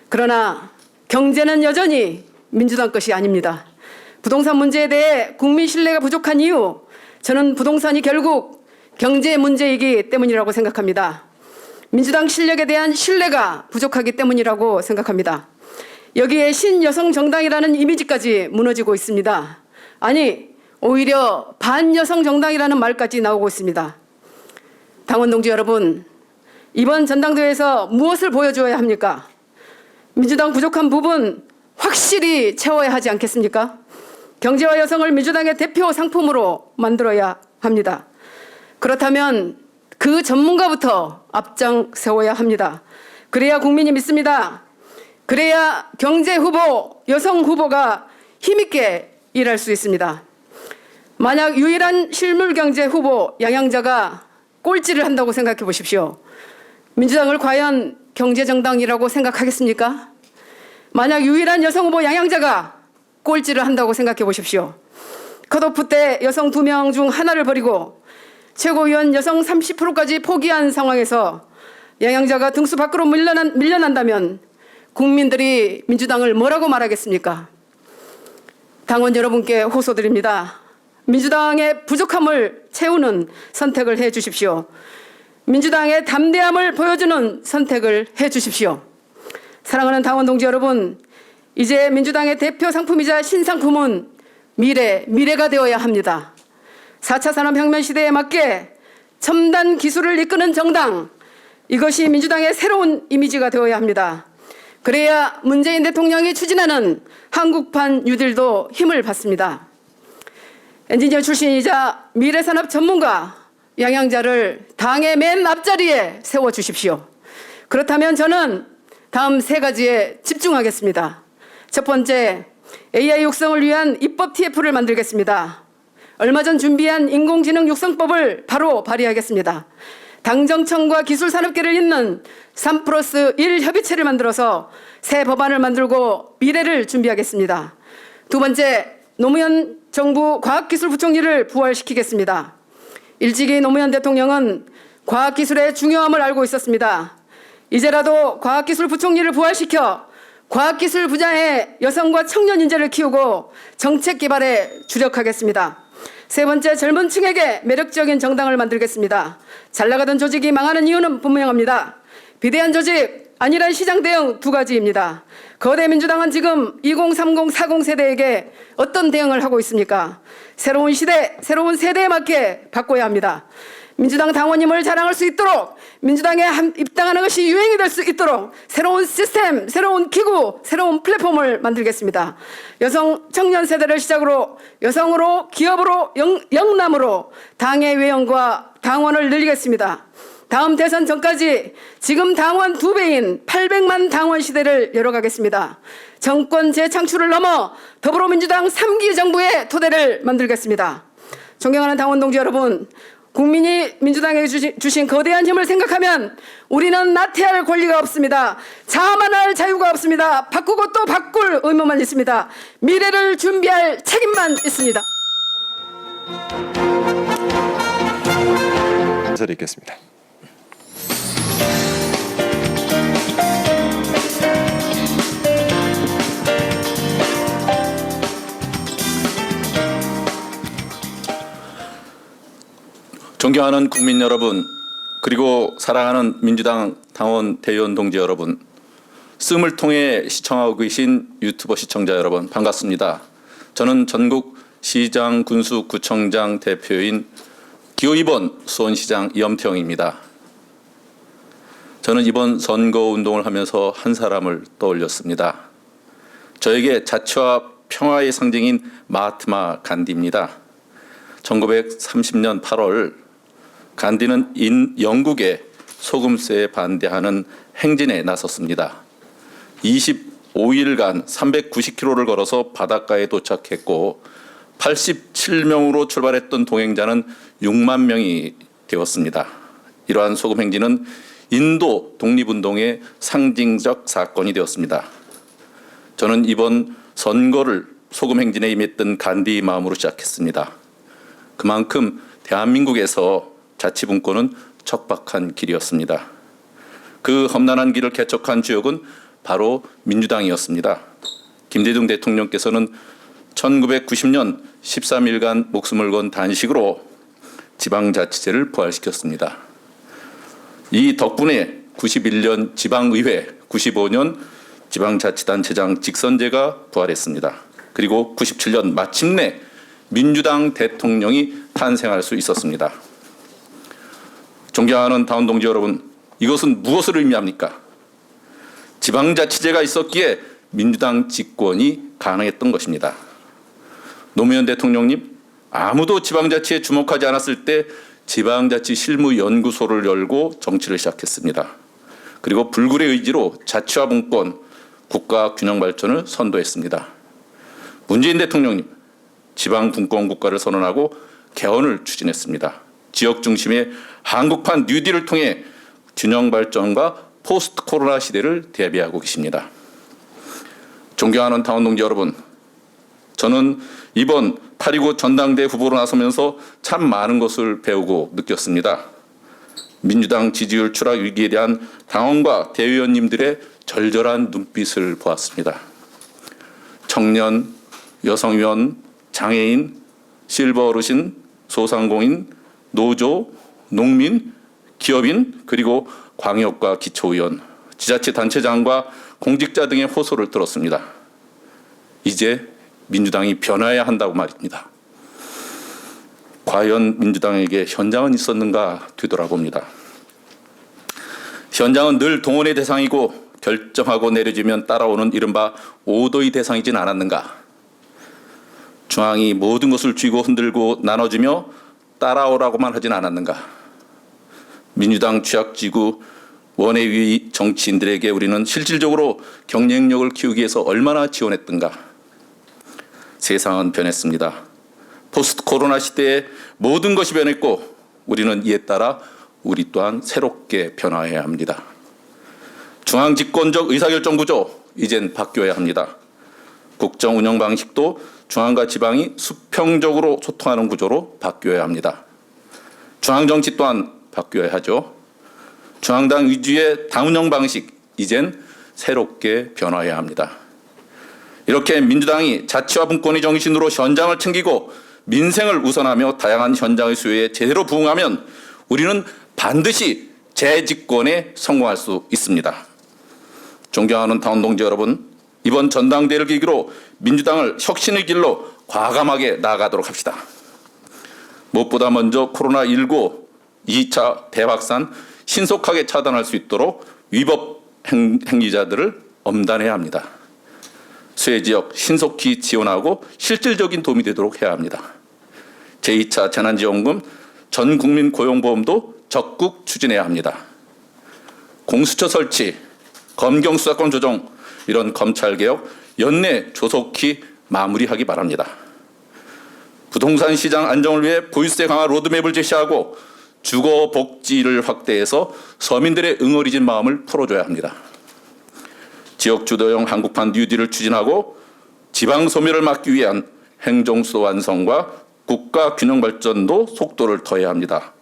그러나 경제는 여전히 민주당 것이 아닙니다. 부동산 문제에 대해 국민 신뢰가 부족한 이유, 저는 부동산이 결국 경제 문제이기 때문이라고 생각합니다. 민주당 실력에 대한 신뢰가 부족하기 때문이라고 생각합니다. 여기에 신여성 정당이라는 이미지까지 무너지고 있습니다. 아니, 오히려 반여성 정당이라는 말까지 나오고 있습니다. 당원 동지 여러분, 이번 전당대회에서 무엇을 보여줘야 합니까? 민주당 부족한 부분 확실히 채워야 하지 않겠습니까? 경제와 여성을 민주당의 대표 상품으로 만들어야 합니다. 그렇다면 그 전문가부터 앞장 세워야 합니다. 그래야 국민이 믿습니다. 그래야 경제 후보, 여성 후보가 힘있게 일할 수 있습니다. 만약 유일한 실물 경제 후보 양향자가 꼴찌를 한다고 생각해 보십시오. 민주당을 과연 경제정당이라고 생각하겠습니까? 만약 유일한 여성 후보 양향자가 꼴찌를 한다고 생각해 보십시오. 컷오프 때 여성 2명 중 하나를 버리고 최고위원 여성 30%까지 포기한 상황에서 양향자가 등수 밖으로 밀려난다면 국민들이 민주당을 뭐라고 말하겠습니까? 당원 여러분께 호소드립니다. 민주당의 부족함을 채우는 선택을 해 주십시오. 민주당의 담대함을 보여주는 선택을 해 주십시오. 사랑하는 당원 동지 여러분, 이제 민주당의 대표 상품이자 신상품은 미래가 되어야 합니다. 4차 산업혁명 시대에 맞게 첨단 기술을 이끄는 정당, 이것이 민주당의 새로운 이미지가 되어야 합니다. 그래야 문재인 대통령이 추진하는 한국판 뉴딜도 힘을 받습니다. 엔지니어 출신이자 미래산업 전문가 양양자를 당의 맨 앞자리에 세워주십시오. 그렇다면 저는 다음 3가지에 집중하겠습니다. 첫 번째, AI 육성을 위한 입법 TF를 만들겠습니다. 얼마 전 준비한 인공지능 육성법을 바로 발의하겠습니다. 당정청과 기술산업계를 잇는 3+1 협의체를 만들어서 새 법안을 만들고 미래를 준비하겠습니다. 두 번째, 노무현 정부 과학기술부총리를 부활시키겠습니다. 일찍이 노무현 대통령은 과학기술의 중요함을 알고 있었습니다. 이제라도 과학기술부총리를 부활시켜 과학기술 분야의 여성과 청년 인재를 키우고 정책 개발에 주력하겠습니다. 세 번째, 젊은 층에게 매력적인 정당을 만들겠습니다. 잘 나가던 조직이 망하는 이유는 분명합니다. 비대한 조직, 안일한 시장 대응 2가지입니다. 거대 민주당은 지금 2030, 40 세대에게 어떤 대응을 하고 있습니까? 새로운 시대, 새로운 세대에 맞게 바꿔야 합니다. 민주당 당원님을 자랑할 수 있도록, 민주당에 입당하는 것이 유행이 될 수 있도록 새로운 시스템, 새로운 기구, 새로운 플랫폼을 만들겠습니다. 여성, 청년 세대를 시작으로 여성으로, 기업으로, 영남으로 당의 외연과 당원을 늘리겠습니다. 다음 대선 전까지 지금 당원 2배인 800만 당원 시대를 열어가겠습니다. 정권 재창출을 넘어 더불어민주당 3기 정부의 토대를 만들겠습니다. 존경하는 당원 동지 여러분, 국민이 민주당에게 주신 거대한 힘을 생각하면 우리는 나태할 권리가 없습니다. 자만할 자유가 없습니다. 바꾸고 또 바꿀 의무만 있습니다. 미래를 준비할 책임만 있습니다. 인사를 읽겠습니다. 존경하는 국민 여러분, 그리고 사랑하는 민주당 당원 대의원 동지 여러분, 씀을 통해 시청하고 계신 유튜버 시청자 여러분, 반갑습니다. 저는 전국 시장, 군수, 구청장 대표인 기호 2번 수원시장 이엄태영입니다. 저는 이번 선거운동을 하면서 한 사람을 떠올렸습니다. 저에게 자치와 평화의 상징인 마하트마 간디입니다. 1930년 8월 간디는 영국의 소금세에 반대하는 행진에 나섰습니다. 25일간 390km를 걸어서 바닷가에 도착했고 87명으로 출발했던 동행자는 6만 명이 되었습니다. 이러한 소금 행진은 인도 독립운동의 상징적 사건이 되었습니다. 저는 이번 선거를 소금 행진에 임했던 간디의 마음으로 시작했습니다. 그만큼 대한민국에서 자치분권은 척박한 길이었습니다. 그 험난한 길을 개척한 주역은 바로 민주당이었습니다. 김대중 대통령께서는 1990년 13일간 목숨을 건 단식으로 지방자치제를 부활시켰습니다. 이 덕분에 91년 지방의회, 95년 지방자치단체장 직선제가 부활했습니다. 그리고 97년 마침내 민주당 대통령이 탄생할 수 있었습니다. 존경하는 당원 동지 여러분, 이것은 무엇을 의미합니까? 지방자치제가 있었기에 민주당 집권이 가능했던 것입니다. 노무현 대통령님, 아무도 지방자치에 주목하지 않았을 때 지방자치 실무연구소를 열고 정치를 시작했습니다. 그리고 불굴의 의지로 자치와 분권, 국가 균형 발전을 선도했습니다. 문재인 대통령님, 지방 분권 국가를 선언하고 개헌을 추진했습니다. 지역 중심의 한국판 뉴딜을 통해 균형 발전과 포스트 코로나 시대를 대비하고 계십니다. 존경하는 당원 동지 여러분, 저는 이번 8.29 전당대 후보로 나서면서 참 많은 것을 배우고 느꼈습니다. 민주당 지지율 추락 위기에 대한 당원과 대의원님들의 절절한 눈빛을 보았습니다. 청년, 여성위원, 장애인, 실버 어르신, 소상공인, 노조, 농민, 기업인, 그리고 광역과 기초의원, 지자체단체장과 공직자 등의 호소를 들었습니다. 이제 민주당이 변화해야 한다고 말입니다. 과연 민주당에게 현장은 있었는가 되돌아봅니다. 현장은 늘 동원의 대상이고 결정하고 내려지면 따라오는 이른바 오도의 대상이진 않았는가. 중앙이 모든 것을 쥐고 흔들고 나눠주며 따라오라고만 하진 않았는가. 민주당 취약지구 원외위 정치인들에게 우리는 실질적으로 경쟁력을 키우기 위해서 얼마나 지원했던가. 세상은 변했습니다. 포스트 코로나 시대에 모든 것이 변했고 우리는 이에 따라 우리 또한 새롭게 변화해야 합니다. 중앙 집권적 의사결정 구조 이젠 바뀌어야 합니다. 국정 운영 방식도 중앙과 지방이 수평적으로 소통하는 구조로 바뀌어야 합니다. 중앙 정치 또한 바뀌어야 하죠. 중앙당 위주의 당 운영 방식 이젠 새롭게 변화해야 합니다. 이렇게 민주당이 자치와 분권의 정신으로 현장을 챙기고 민생을 우선하며 다양한 현장의 수요에 제대로 부응하면 우리는 반드시 재집권에 성공할 수 있습니다. 존경하는 당원 동지 여러분, 이번 전당대회를 계기로 민주당을 혁신의 길로 과감하게 나아가도록 합시다. 무엇보다 먼저 코로나19 2차 대확산 신속하게 차단할 수 있도록 위법 행위자들을 엄단해야 합니다. 수혜 지역 신속히 지원하고 실질적인 도움이 되도록 해야 합니다. 제2차 재난지원금, 전 국민 고용보험도 적극 추진해야 합니다. 공수처 설치, 검경 수사권 조정, 이런 검찰개혁 연내 조속히 마무리하기 바랍니다. 부동산 시장 안정을 위해 보유세 강화 로드맵을 제시하고 주거 복지를 확대해서 서민들의 응어리진 마음을 풀어줘야 합니다. 지역 주도형 한국판 뉴딜을 추진하고 지방 소멸을 막기 위한 행정수도 완성과 국가 균형 발전도 속도를 더해야 합니다.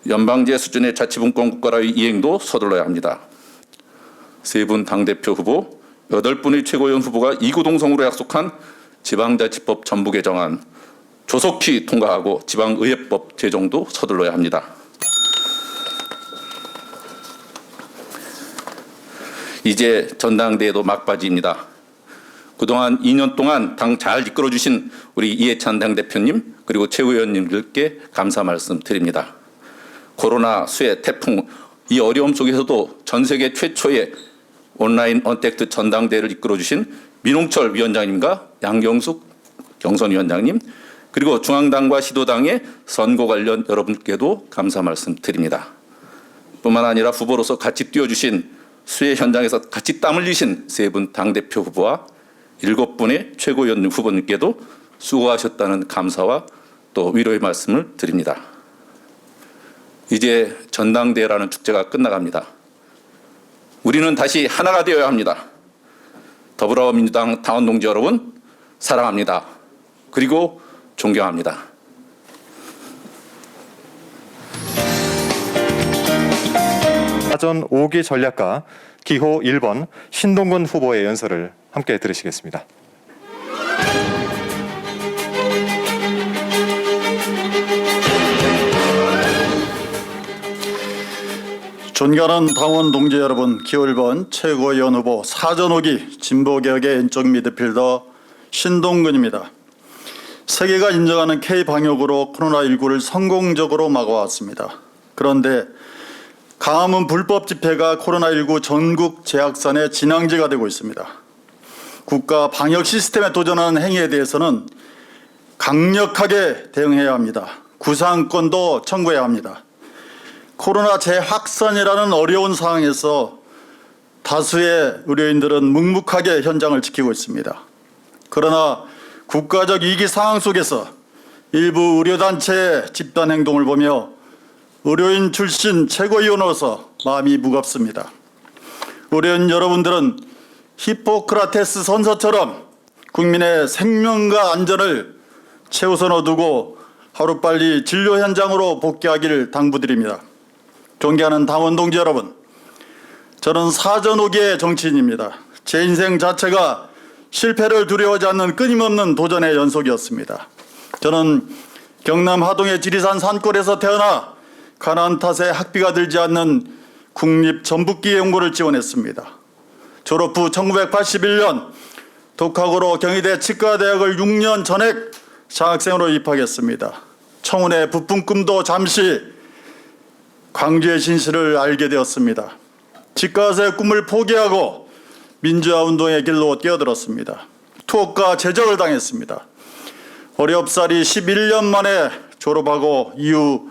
연방제 수준의 자치분권 국가라의 이행도 서둘러야 합니다. 세 분 당대표 후보, 8분의 최고위원 후보가 이구동성으로 약속한 지방자치법 전부 개정안 조속히 통과하고 지방의회법 제정도 서둘러야 합니다. 이제 전당대회도 막바지입니다. 그동안 2년 동안 당 잘 이끌어주신 우리 이해찬 당대표님 그리고 최고위원님들께 감사 말씀드립니다. 코로나, 수해, 태풍 이 어려움 속에서도 전 세계 최초의 온라인 언택트 전당대회를 이끌어주신 민홍철 위원장님과 양경숙 경선위원장님 그리고 중앙당과 시도당의 선거 관련 여러분께도 감사 말씀드립니다. 뿐만 아니라 후보로서 같이 뛰어주신 수해 현장에서 같이 땀 흘리신 세 분 당대표 후보와 7분의 최고위원 후보님께도 수고하셨다는 감사와 또 위로의 말씀을 드립니다. 이제 전당대회라는 축제가 끝나갑니다. 우리는 다시 하나가 되어야 합니다. 더불어민주당 당원 동지 여러분, 사랑합니다. 그리고 존경합니다. 사전 5기 전략가 기호 1번 신동근 후보의 연설을 함께 들으시겠습니다. 존경하는 당원 동지 여러분, 기호 1번 최고위원 후보 사전 5기 진보개혁의 왼쪽 미드필더 신동근입니다. 세계가 인정하는 K방역으로 코로나19를 성공적으로 막아왔습니다. 그런데 강화문 불법 집회가 코로나19 전국 재확산의 진앙지가 되고 있습니다. 국가 방역 시스템에 도전하는 행위에 대해서는 강력하게 대응해야 합니다. 구상권도 청구해야 합니다. 코로나 재확산이라는 어려운 상황에서 다수의 의료인들은 묵묵하게 현장을 지키고 있습니다. 그러나 국가적 위기 상황 속에서 일부 의료단체의 집단 행동을 보며 의료인 출신 최고위원으로서 마음이 무겁습니다. 의료인 여러분들은 히포크라테스 선서처럼 국민의 생명과 안전을 최우선으로 두고 하루빨리 진료 현장으로 복귀하기를 당부드립니다. 존경하는 당원 동지 여러분, 저는 사전 5기의 정치인입니다. 제 인생 자체가 실패를 두려워하지 않는 끊임없는 도전의 연속이었습니다. 저는 경남 하동의 지리산 산골에서 태어나 가나안 탓에 학비가 들지 않는 국립 전북기 연구를 지원했습니다. 졸업 후 1981년 독학으로 경희대 치과대학을 6년 전액 장학생으로 입학했습니다. 청운의 부푼 꿈도 잠시 광주의 진실을 알게 되었습니다. 치과의사의 꿈을 포기하고 민주화 운동의 길로 뛰어들었습니다. 투옥과 제적을 당했습니다. 어렵사리 11년 만에 졸업하고 이후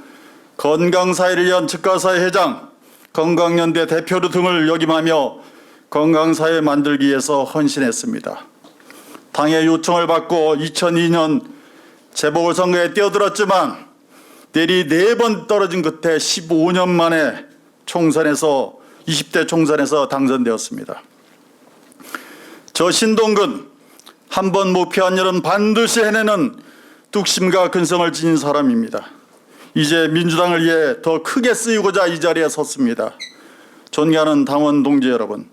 건강사회를 위한 치과사회 회장, 건강연대 대표로 등을 역임하며 건강사회 만들기 위해서 헌신했습니다. 당의 요청을 받고 2002년 재보궐선거에 뛰어들었지만 내리 4번 떨어진 끝에 15년 만에 20대 총선에서 당선되었습니다. 저 신동근, 한 번 목표한 일은 반드시 해내는 뚝심과 근성을 지닌 사람입니다. 이제 민주당을 위해 더 크게 쓰이고자 이 자리에 섰습니다. 존경하는 당원 동지 여러분,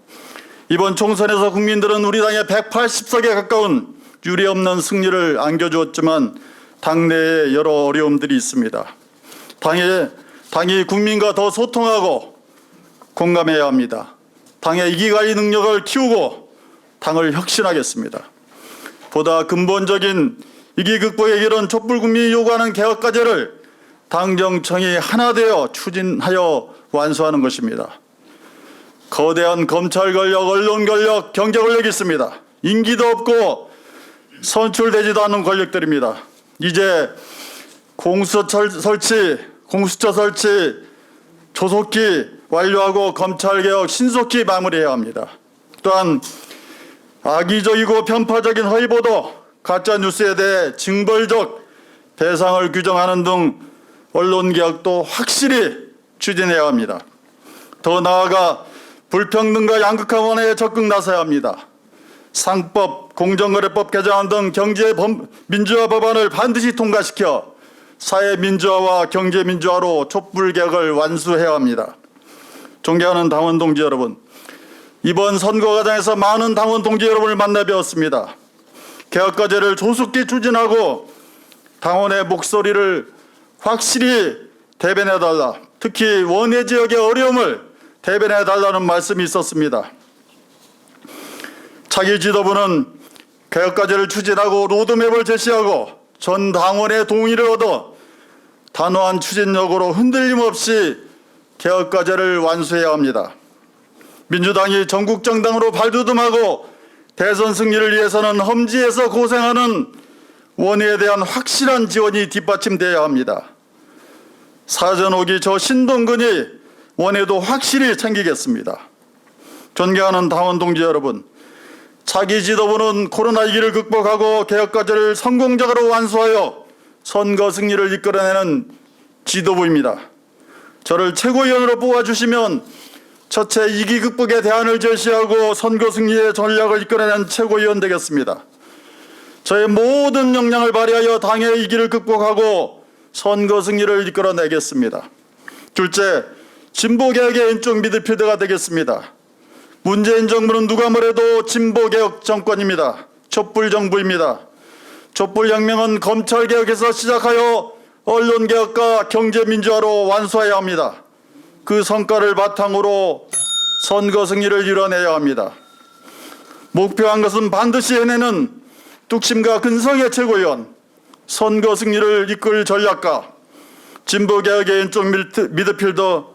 이번 총선에서 국민들은 우리 당의 180석에 가까운 유례없는 승리를 안겨주었지만 당내에 여러 어려움들이 있습니다. 당이 국민과 더 소통하고 공감해야 합니다. 당의 이기관리 능력을 키우고 당을 혁신하겠습니다. 보다 근본적인 위기 극복의 길은 촛불 국민이 요구하는 개혁과제를 당정청이 하나 되어 추진하여 완수하는 것입니다. 거대한 검찰 권력, 언론 권력, 경제 권력이 있습니다. 임기도 없고 선출되지도 않는 권력들입니다. 이제 공수처 설치 조속히 완료하고 검찰개혁 신속히 마무리해야 합니다. 또한 악의적이고 편파적인 허위보도, 가짜뉴스에 대해 징벌적 배상을 규정하는 등 언론개혁도 확실히 추진해야 합니다. 더 나아가 불평등과 양극화 완화에 적극 나서야 합니다. 상법, 공정거래법 개정안 등 경제 민주화 법안을 반드시 통과시켜 사회 민주화와 경제 민주화로 촛불 개혁을 완수해야 합니다. 존경하는 당원 동지 여러분, 이번 선거 과정에서 많은 당원 동지 여러분을 만나 뵈었습니다. 개혁과제를 조속히 추진하고 당원의 목소리를 확실히 대변해달라, 특히 원외 지역의 어려움을 대변해달라는 말씀이 있었습니다. 차기 지도부는 개혁과제를 추진하고 로드맵을 제시하고 전 당원의 동의를 얻어 단호한 추진력으로 흔들림 없이 개혁과제를 완수해야 합니다. 민주당이 전국 정당으로 발돋움하고 대선 승리를 위해서는 험지에서 고생하는 원외에 대한 확실한 지원이 뒷받침돼야 합니다. 사전 오기 저 신동근이 원외도 확실히 챙기겠습니다. 존경하는 당원 동지 여러분, 차기 지도부는 코로나 위기를 극복하고 개혁과제를 성공적으로 완수하여 선거 승리를 이끌어내는 지도부입니다. 저를 최고위원으로 뽑아주시면 첫째 위기 극복의 대안을 제시하고 선거 승리의 전략을 이끌어낸 최고위원 되겠습니다. 저의 모든 역량을 발휘하여 당의 위기를 극복하고 선거 승리를 이끌어내겠습니다. 둘째, 진보개혁의 왼쪽 미드필더가 되겠습니다. 문재인 정부는 누가 뭐래도 진보개혁 정권입니다. 촛불정부입니다. 촛불혁명은 검찰개혁에서 시작하여 언론개혁과 경제민주화로 완수해야 합니다. 그 성과를 바탕으로 선거 승리를 이뤄내야 합니다. 목표한 것은 반드시 해내는 뚝심과 근성의 최고위원, 선거 승리를 이끌 전략가, 진보개혁의 왼쪽 미드필더,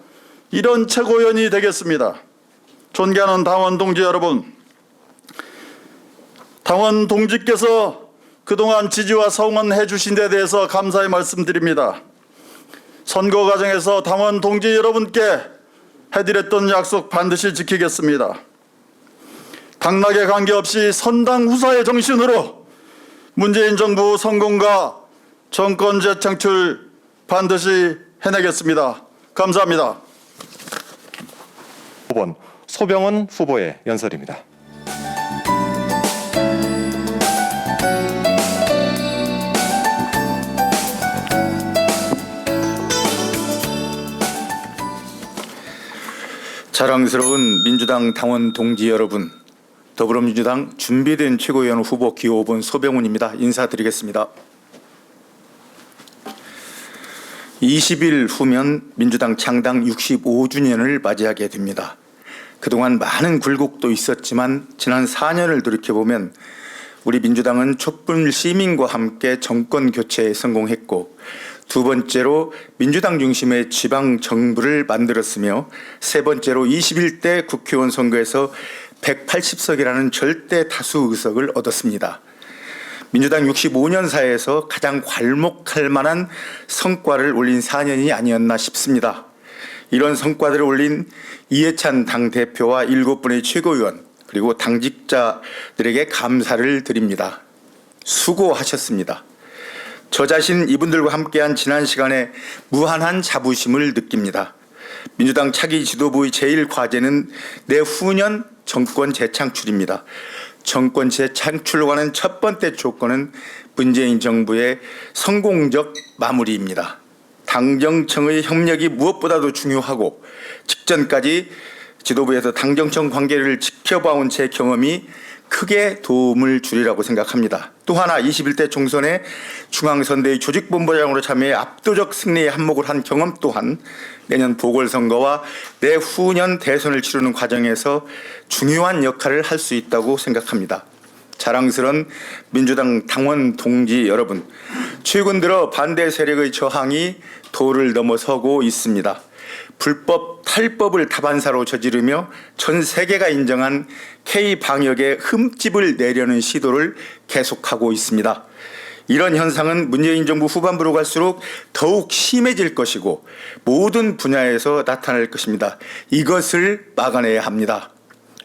이런 최고위원이 되겠습니다. 존경하는 당원 동지 여러분, 당원 동지께서 그동안 지지와 성원해 주신 데 대해서 감사의 말씀드립니다. 선거 과정에서 당원 동지 여러분께 해드렸던 약속 반드시 지키겠습니다. 당락에 관계없이 선당 후사의 정신으로 문재인 정부 성공과 정권 재창출 반드시 해내겠습니다. 감사합니다. 5번 소병원 후보의 연설입니다. 자랑스러운 민주당 당원 동지 여러분, 더불어민주당 준비된 최고위원 후보 기호 5번 소병훈입니다. 인사드리겠습니다. 20일 후면 민주당 창당 65주년을 맞이하게 됩니다. 그동안 많은 굴곡도 있었지만 지난 4년을 돌이켜보면 우리 민주당은 촛불 시민과 함께 정권 교체에 성공했고, 두 번째로 민주당 중심의 지방 정부를 만들었으며, 세 번째로 21대 국회의원 선거에서 180석이라는 절대 다수 의석을 얻었습니다. 민주당 65년사에서 가장 괄목할 만한 성과를 올린 4년이 아니었나 싶습니다. 이런 성과들을 올린 이해찬 당대표와 7분의 최고위원 그리고 당직자들에게 감사를 드립니다. 수고하셨습니다. 저 자신 이분들과 함께한 지난 시간에 무한한 자부심을 느낍니다. 민주당 차기 지도부의 제일 과제는 내후년 정권 재창출입니다. 정권 재창출과는 첫 번째 조건은 문재인 정부의 성공적 마무리입니다. 당정청의 협력이 무엇보다도 중요하고, 직전까지 지도부에서 당정청 관계를 지켜봐온 제 경험이 크게 도움을 주리라고 생각합니다. 또 하나 21대 총선에 중앙선대위 조직본부장으로 참여해 압도적 승리에 한몫을 한 경험 또한 내년 보궐선거와 내후년 대선을 치르는 과정에서 중요한 역할을 할 수 있다고 생각합니다. 자랑스러운 민주당 당원 동지 여러분, 최근 들어 반대 세력의 저항이 도를 넘어서고 있습니다. 불법 탈법을 다반사로 저지르며 전 세계가 인정한 K-방역에 흠집을 내려는 시도를 계속하고 있습니다. 이런 현상은 문재인 정부 후반부로 갈수록 더욱 심해질 것이고 모든 분야에서 나타날 것입니다. 이것을 막아내야 합니다.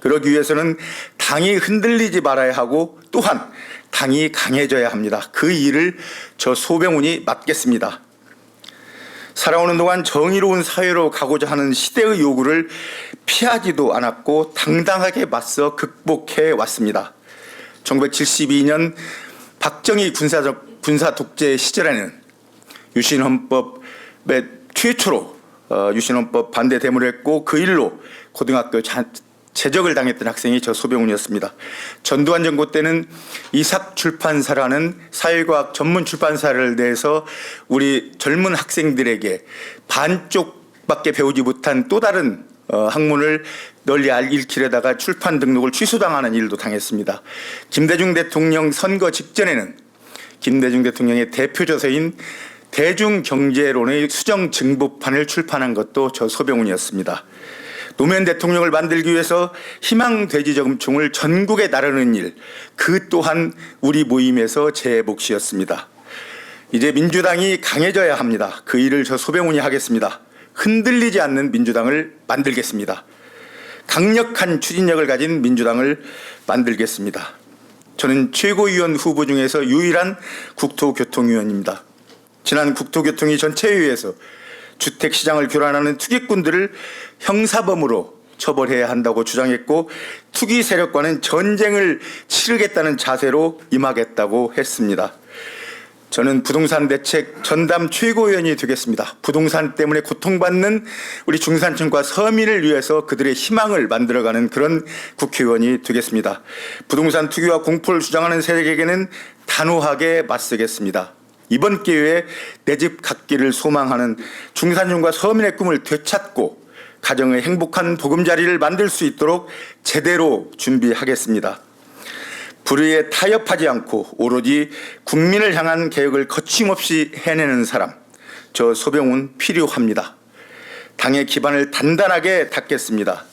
그러기 위해서는 당이 흔들리지 말아야 하고, 또한 당이 강해져야 합니다. 그 일을 저 소병훈이 맡겠습니다. 살아오는 동안 정의로운 사회로 가고자 하는 시대의 요구를 피하지도 않았고 당당하게 맞서 극복해 왔습니다. 1972년 박정희 군사 독재 시절에는 유신헌법의 최초로 유신헌법 반대 데모를 했고, 그 일로 고등학교 제적을 당했던 학생이 저 소병훈이었습니다. 전두환 정부 때는 이삭 출판사라는 사회과학 전문 출판사를 내서 우리 젊은 학생들에게 반쪽밖에 배우지 못한 또 다른 학문을 널리 읽히려다가 출판 등록을 취소당하는 일도 당했습니다. 김대중 대통령 선거 직전에는 김대중 대통령의 대표 저서인 대중경제론의 수정증보판을 출판한 것도 저 소병훈이었습니다. 노무현 대통령을 만들기 위해서 희망돼지저금총을 전국에 나르는 일, 그 또한 우리 모임에서 제 몫이었습니다. 이제 민주당이 강해져야 합니다. 그 일을 저 소병훈이 하겠습니다. 흔들리지 않는 민주당을 만들겠습니다. 강력한 추진력을 가진 민주당을 만들겠습니다. 저는 최고위원 후보 중에서 유일한 국토교통위원입니다. 지난 국토교통위 전체회의에서 주택시장을 교란하는 투기꾼들을 형사범으로 처벌해야 한다고 주장했고, 투기 세력과는 전쟁을 치르겠다는 자세로 임하겠다고 했습니다. 저는 부동산 대책 전담 최고위원이 되겠습니다. 부동산 때문에 고통받는 우리 중산층과 서민을 위해서 그들의 희망을 만들어가는 그런 국회의원이 되겠습니다. 부동산 투기와 공포를 주장하는 세력에게는 단호하게 맞서겠습니다. 이번 기회에 내 집 갖기를 소망하는 중산층과 서민의 꿈을 되찾고 가정의 행복한 보금자리를 만들 수 있도록 제대로 준비하겠습니다. 불의에 타협하지 않고 오로지 국민을 향한 개혁을 거침없이 해내는 사람, 저 소병훈 필요합니다. 당의 기반을 단단하게 닦겠습니다.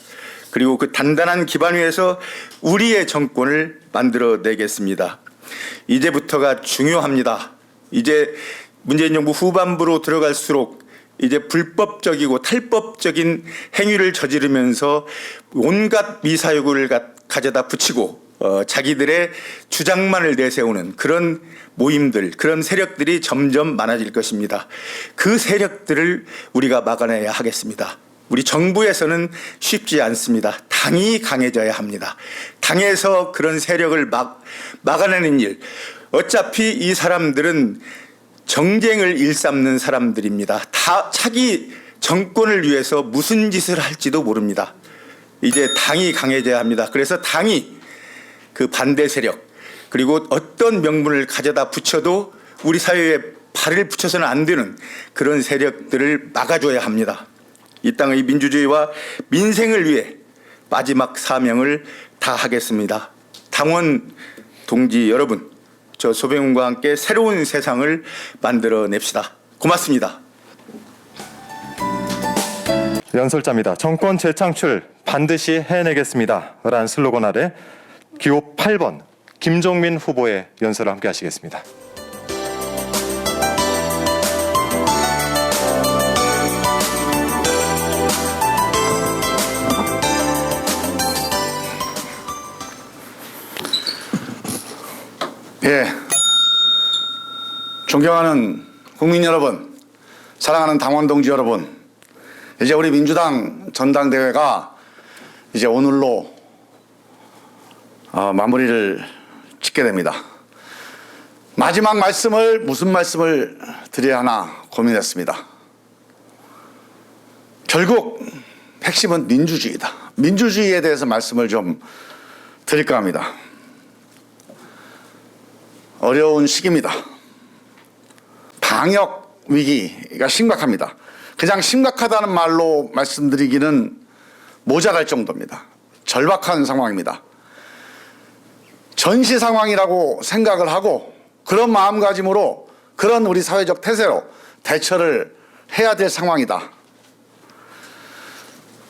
그리고 그 단단한 기반 위에서 우리의 정권을 만들어내겠습니다. 이제부터가 중요합니다. 이제 문재인 정부 후반부로 들어갈수록 이제 불법적이고 탈법적인 행위를 저지르면서 온갖 미사여구를 가져다 붙이고 자기들의 주장만을 내세우는 그런 모임들, 그런 세력들이 점점 많아질 것입니다. 그 세력들을 우리가 막아내야 하겠습니다. 우리 정부에서는 쉽지 않습니다. 당이 강해져야 합니다. 당에서 그런 세력을 막아내는 일, 어차피 이 사람들은 정쟁을 일삼는 사람들입니다. 다 차기 정권을 위해서 무슨 짓을 할지도 모릅니다. 이제 당이 강해져야 합니다. 그래서 당이 그 반대 세력, 그리고 어떤 명분을 가져다 붙여도 우리 사회에 팔을 붙여서는 안 되는 그런 세력들을 막아줘야 합니다. 이 땅의 민주주의와 민생을 위해 마지막 사명을 다하겠습니다. 당원 동지 여러분, 저 소병훈과 함께 새로운 세상을 만들어냅시다. 고맙습니다. 연설자입니다. 정권 재창출 반드시 해내겠습니다. 라는 슬로건 아래 기호 8번 김종민 후보의 연설을 함께 하시겠습니다. 예, 존경하는 국민 여러분, 사랑하는 당원 동지 여러분, 이제 우리 민주당 전당대회가 이제 오늘로 마무리를 짓게 됩니다. 마지막 말씀을 무슨 말씀을 드려야 하나 고민했습니다. 결국 핵심은 민주주의다. 민주주의에 대해서 말씀을 좀 드릴까 합니다. 어려운 시기입니다. 방역 위기가 심각합니다. 그냥 심각하다는 말로 말씀드리기는 모자랄 정도입니다. 절박한 상황입니다. 전시 상황이라고 생각을 하고 그런 마음가짐으로 그런 우리 사회적 태세로 대처를 해야 될 상황이다.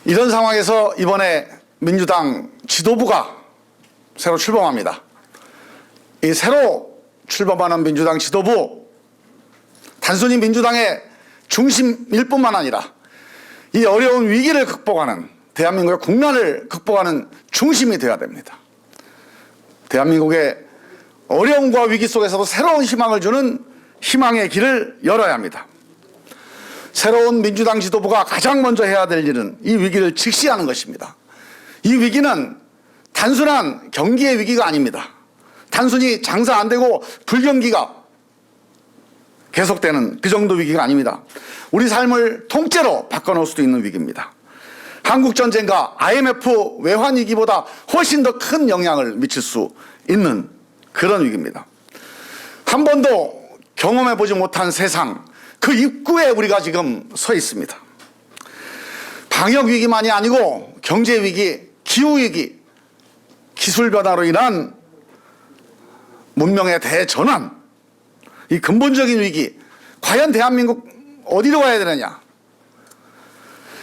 이런 상황에서 이번에 민주당 지도부가 새로 출범합니다. 이 새로 출범하는 민주당 지도부, 단순히 민주당의 중심일 뿐만 아니라 이 어려운 위기를 극복하는, 대한민국의 국난을 극복하는 중심이 되어야 됩니다. 대한민국의 어려움과 위기 속에서도 새로운 희망을 주는 희망의 길을 열어야 합니다. 새로운 민주당 지도부가 가장 먼저 해야 될 일은 이 위기를 직시하는 것입니다. 이 위기는 단순한 경기의 위기가 아닙니다. 단순히 장사 안 되고 불경기가 계속되는 그 정도 위기가 아닙니다. 우리 삶을 통째로 바꿔놓을 수도 있는 위기입니다. 한국전쟁과 IMF 외환위기보다 훨씬 더 큰 영향을 미칠 수 있는 그런 위기입니다. 한 번도 경험해보지 못한 세상, 그 입구에 우리가 지금 서 있습니다. 방역위기만이 아니고 경제위기, 기후위기, 기술변화로 인한 문명의 대전환, 이 근본적인 위기, 과연 대한민국 어디로 가야 되느냐,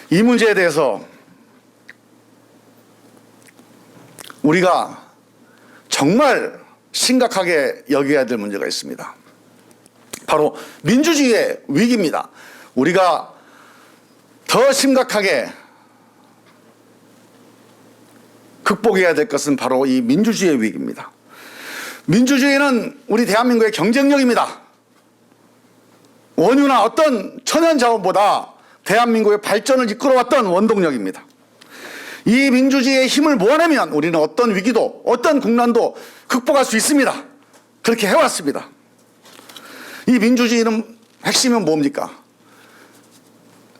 이 문제에 대해서 우리가 정말 심각하게 여겨야 될 문제가 있습니다. 바로 민주주의의 위기입니다. 우리가 더 심각하게 극복해야 될 것은 바로 이 민주주의의 위기입니다. 민주주의는 우리 대한민국의 경쟁력입니다. 원유나 어떤 천연자원보다 대한민국의 발전을 이끌어왔던 원동력입니다. 이 민주주의의 힘을 모아내면 우리는 어떤 위기도 어떤 국난도 극복할 수 있습니다. 그렇게 해왔습니다. 이 민주주의는 핵심은 뭡니까?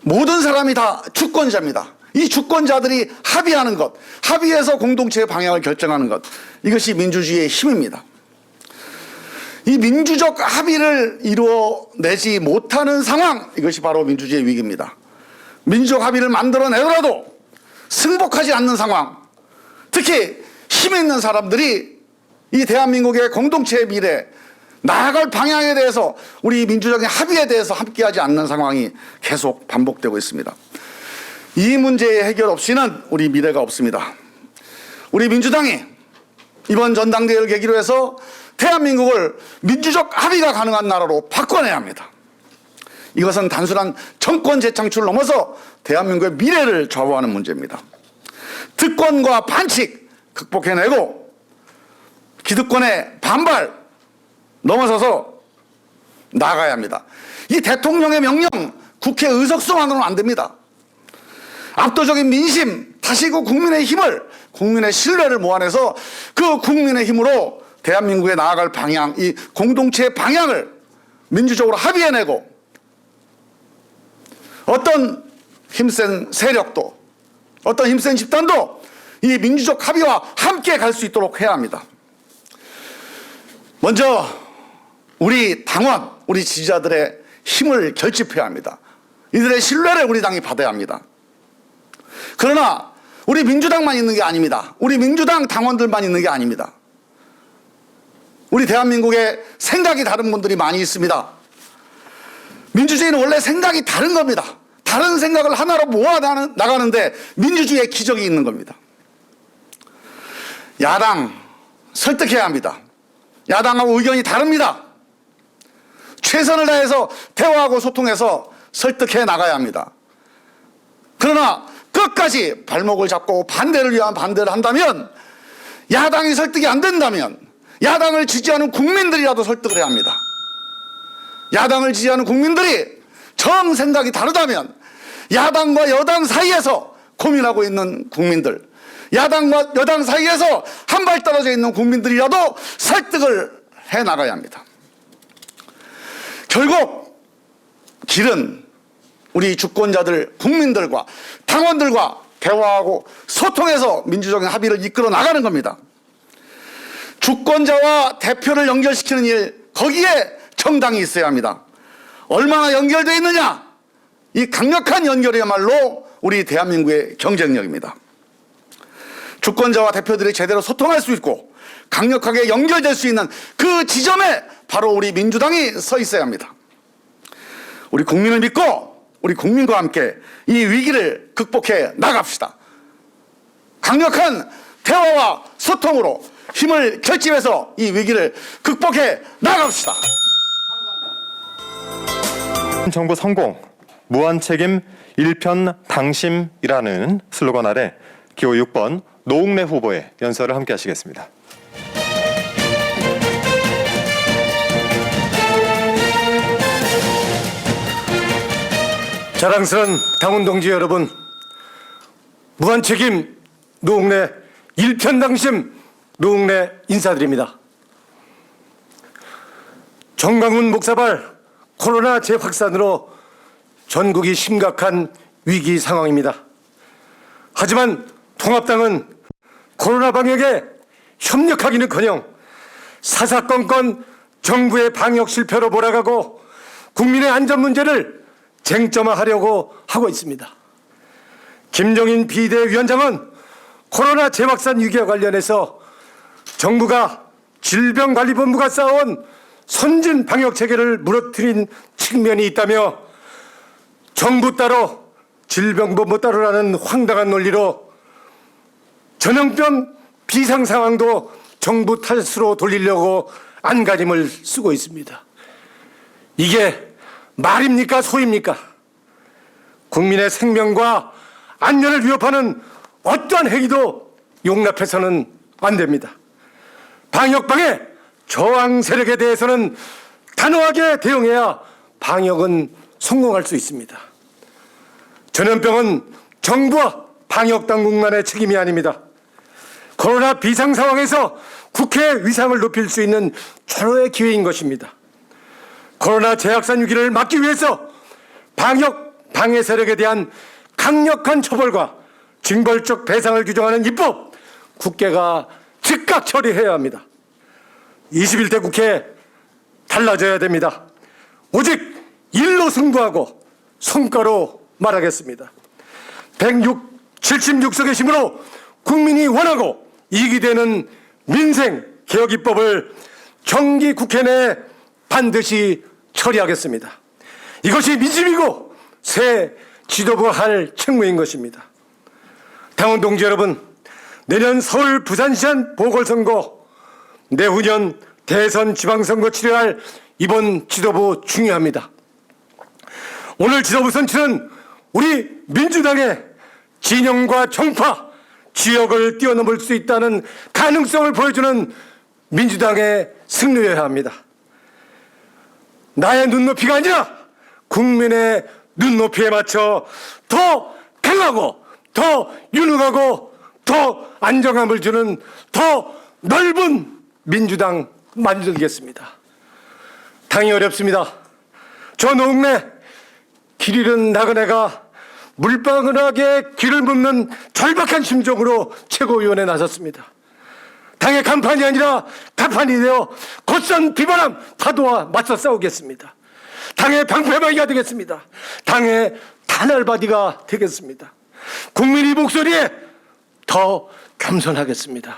모든 사람이 다 주권자입니다. 이 주권자들이 합의하는 것, 합의해서 공동체의 방향을 결정하는 것, 이것이 민주주의의 힘입니다. 이 민주적 합의를 이루어내지 못하는 상황, 이것이 바로 민주주의의 위기입니다. 민주적 합의를 만들어내더라도 승복하지 않는 상황, 특히 힘 있는 사람들이 이 대한민국의 공동체의 미래, 나아갈 방향에 대해서 우리 민주적인 합의에 대해서 함께하지 않는 상황이 계속 반복되고 있습니다. 이 문제의 해결 없이는 우리 미래가 없습니다. 우리 민주당이 이번 전당대회를 계기로 해서 대한민국을 민주적 합의가 가능한 나라로 바꿔내야 합니다. 이것은 단순한 정권 재창출을 넘어서 대한민국의 미래를 좌우하는 문제입니다. 특권과 반칙 극복해내고 기득권의 반발 넘어서서 나아가야 합니다. 이 대통령의 명령, 국회 의석수만으로는 안 됩니다. 압도적인 민심, 다시 그 국민의 힘을, 국민의 신뢰를 모아내서 그 국민의 힘으로 대한민국에 나아갈 방향, 이 공동체의 방향을 민주적으로 합의해내고 어떤 힘센 세력도, 어떤 힘센 집단도 이 민주적 합의와 함께 갈 수 있도록 해야 합니다. 먼저 우리 당원, 우리 지지자들의 힘을 결집해야 합니다. 이들의 신뢰를 우리 당이 받아야 합니다. 그러나 우리 민주당만 있는 게 아닙니다. 우리 민주당 당원들만 있는 게 아닙니다. 우리 대한민국에 생각이 다른 분들이 많이 있습니다. 민주주의는 원래 생각이 다른 겁니다. 다른 생각을 하나로 모아 나가는데 민주주의의 기적이 있는 겁니다. 야당 설득해야 합니다. 야당하고 의견이 다릅니다. 최선을 다해서 대화하고 소통해서 설득해 나가야 합니다. 그러나 끝까지 발목을 잡고 반대를 위한 반대를 한다면, 야당이 설득이 안 된다면 야당을 지지하는 국민들이라도 설득을 해야 합니다. 야당을 지지하는 국민들이 정 생각이 다르다면 야당과 여당 사이에서 고민하고 있는 국민들, 야당과 여당 사이에서 한 발 떨어져 있는 국민들이라도 설득을 해 나가야 합니다. 결국 길은 우리 주권자들, 국민들과 당원들과 대화하고 소통해서 민주적인 합의를 이끌어 나가는 겁니다. 주권자와 대표를 연결시키는 일, 거기에 정당이 있어야 합니다. 얼마나 연결되어 있느냐? 이 강력한 연결이야말로 우리 대한민국의 경쟁력입니다. 주권자와 대표들이 제대로 소통할 수 있고 강력하게 연결될 수 있는 그 지점에 바로 우리 민주당이 서 있어야 합니다. 우리 국민을 믿고 우리 국민과 함께 이 위기를 극복해 나갑시다. 강력한 대화와 소통으로 힘을 결집해서 이 위기를 극복해 나갑시다. 정부 성공, 무한책임 일편당심이라는 슬로건 아래 기호 6번 노웅래 후보의 연설을 함께 하시겠습니다. 자랑스러운 당원 동지 여러분, 무한책임 노웅래, 일편당심 노웅래 인사드립니다. 정강훈 목사발 코로나 재확산으로 전국이 심각한 위기 상황입니다. 하지만 통합당은 코로나 방역에 협력하기는커녕 사사건건 정부의 방역 실패로 몰아가고 국민의 안전 문제를 쟁점화하려고 하고 있습니다. 김종인 비대위원장은 코로나 재확산 위기와 관련해서 정부가 질병관리본부가 쌓아온 선진 방역 체계를 무너뜨린 측면이 있다며 정부 따로 질병본부 따로라는 황당한 논리로 전염병 비상 상황도 정부 탓으로 돌리려고 안간힘을 쓰고 있습니다. 이게 말입니까, 소입니까? 국민의 생명과 안전을 위협하는 어떠한 행위도 용납해서는 안 됩니다. 방역방해 저항 세력에 대해서는 단호하게 대응해야 방역은 성공할 수 있습니다. 전염병은 정부와 방역당국만의 책임이 아닙니다. 코로나 비상 상황에서 국회의 위상을 높일 수 있는 절호의 기회인 것입니다. 코로나 재확산 위기를 막기 위해서 방역 방해 세력에 대한 강력한 처벌과 징벌적 배상을 규정하는 입법, 국회가 즉각 처리해야 합니다. 21대 국회 달라져야 됩니다. 오직 일로 승부하고 성과로 말하겠습니다. 176석의 힘으로 국민이 원하고 이익이 되는 민생 개혁 입법을 정기 국회 내에 반드시 처리하겠습니다. 이것이 민심이고 새 지도부가 할 책무인 것입니다. 당원 동지 여러분, 내년 서울 부산시장 보궐선거, 내후년 대선 지방선거 치러할 이번 지도부 중요합니다. 오늘 지도부 선출은 우리 민주당의 진영과 정파, 지역을 뛰어넘을 수 있다는 가능성을 보여주는 민주당의 승리여야 합니다. 나의 눈높이가 아니라 국민의 눈높이에 맞춰 더 강하고 더 유능하고 더 안정감을 주는 더 넓은 민주당 만들겠습니다. 당이 어렵습니다. 저 노웅래 길 잃은 나그네가 물방울하게 길을 묻는 절박한 심정으로 최고위원에 나섰습니다. 당의 간판이 아니라 가판이 되어 곧선 비바람 파도와 맞서 싸우겠습니다. 당의 방패막이가 되겠습니다. 당의 단알바디가 되겠습니다. 국민의 목소리에 더 겸손하겠습니다.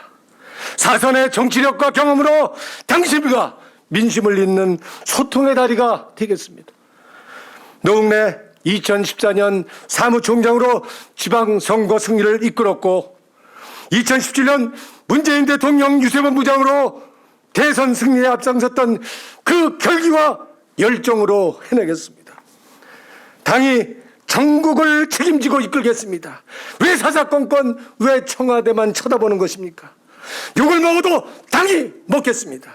사선의 정치력과 경험으로 당신과 민심을 잇는 소통의 다리가 되겠습니다. 노웅래 2014년 사무총장으로 지방선거 승리를 이끌었고 2017년 문재인 대통령 유세본부장으로 대선 승리에 앞장섰던 그 결기와 열정으로 해내겠습니다. 당이 전국을 책임지고 이끌겠습니다. 왜 사사건건 왜 청와대만 쳐다보는 것입니까? 욕을 먹어도 당이 먹겠습니다.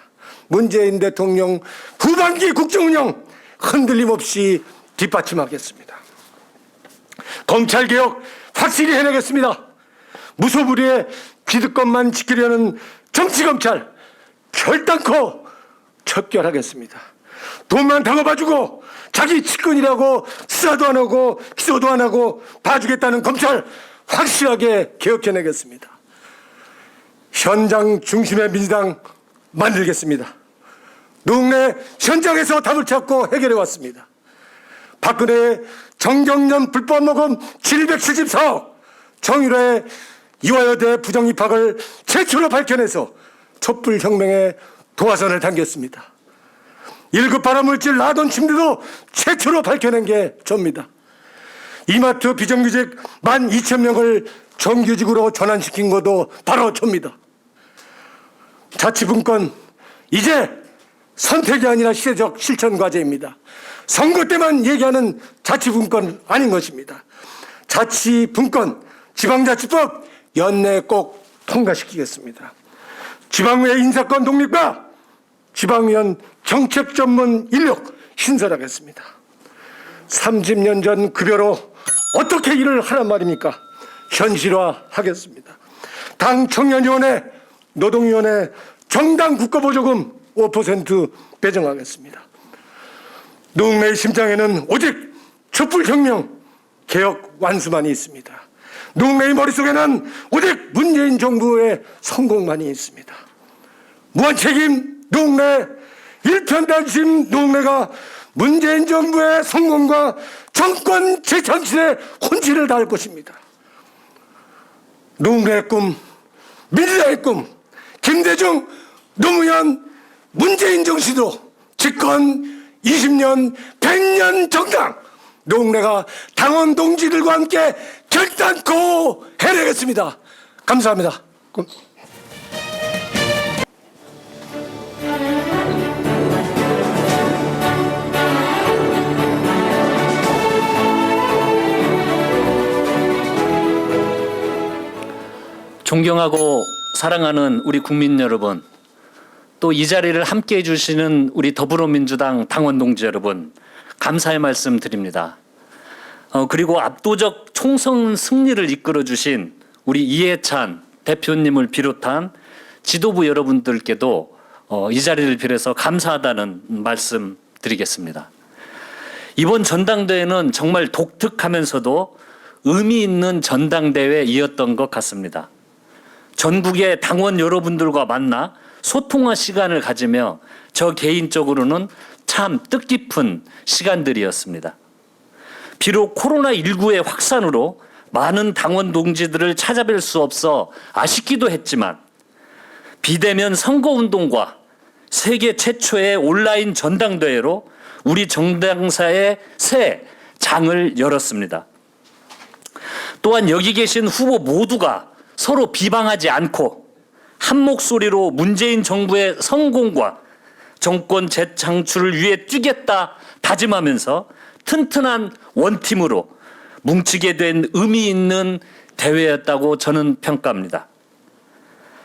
문재인 대통령 후반기 국정운영 흔들림 없이 뒷받침하겠습니다. 검찰개혁 확실히 해내겠습니다. 무소불위의 기득권만 지키려는 정치검찰 결단코 척결하겠습니다. 돈만 더 봐주고 자기 측근이라고 수사도 안 하고 기소도 안 하고 봐주겠다는 검찰 확실하게 개혁해내겠습니다. 현장 중심의 민주당 만들겠습니다. 노웅래 현장에서 답을 찾고 해결해왔습니다. 박근혜의 정경련 불법 모금 774억, 정유라의 이화여대 부정입학을 최초로 밝혀내서 촛불혁명의 도화선을 당겼습니다. 1급 발암물질 라돈 침대도 최초로 밝혀낸 게 저입니다. 이마트 비정규직 12,000명을 정규직으로 전환시킨 것도 바로 저입니다. 자치분권 이제 선택이 아니라 시대적 실천 과제입니다. 선거 때만 얘기하는 자치분권 아닌 것입니다. 자치분권, 지방자치법 연내 꼭 통과시키겠습니다. 지방의 인사권 독립과 지방의원 정책 전문 인력 신설하겠습니다. 30년 전 급여로 어떻게 일을 하란 말입니까? 현실화하겠습니다. 당 청년위원회, 노동위원회, 정당 국가보조금 5% 배정하겠습니다. 노웅래의 심장에는 오직 촛불혁명 개혁 완수만이 있습니다. 노웅래의 머릿속에는 오직 문재인 정부의 성공만이 있습니다. 무한책임 노웅래, 일편단심 노웅래가 문재인 정부의 성공과 정권 재창출에 혼신을 다할 것입니다. 노웅래의 꿈, 민주당의 꿈, 김대중, 노무현, 문재인 정신으로 집권 20년, 100년 정당 노웅래가 당원 동지들과 함께 결단코 해내겠습니다. 감사합니다. 존경하고 사랑하는 우리 국민 여러분, 또 이 자리를 함께해 주시는 우리 더불어민주당 당원 동지 여러분, 감사의 말씀 드립니다. 그리고 압도적 총선 승리를 이끌어 주신 우리 이해찬 대표님을 비롯한 지도부 여러분들께도 이 자리를 빌어서 감사하다는 말씀 드리겠습니다. 이번 전당대회는 정말 독특하면서도 의미 있는 전당대회이었던 것 같습니다. 전국의 당원 여러분들과 만나 소통할 시간을 가지며 저 개인적으로는 참 뜻깊은 시간들이었습니다. 비록 코로나19의 확산으로 많은 당원 동지들을 찾아뵐 수 없어 아쉽기도 했지만 비대면 선거운동과 세계 최초의 온라인 전당대회로 우리 정당사의 새 장을 열었습니다. 또한 여기 계신 후보 모두가 서로 비방하지 않고 한 목소리로 문재인 정부의 성공과 정권 재창출을 위해 뛰겠다 다짐하면서 튼튼한 원팀으로 뭉치게 된 의미 있는 대회였다고 저는 평가합니다.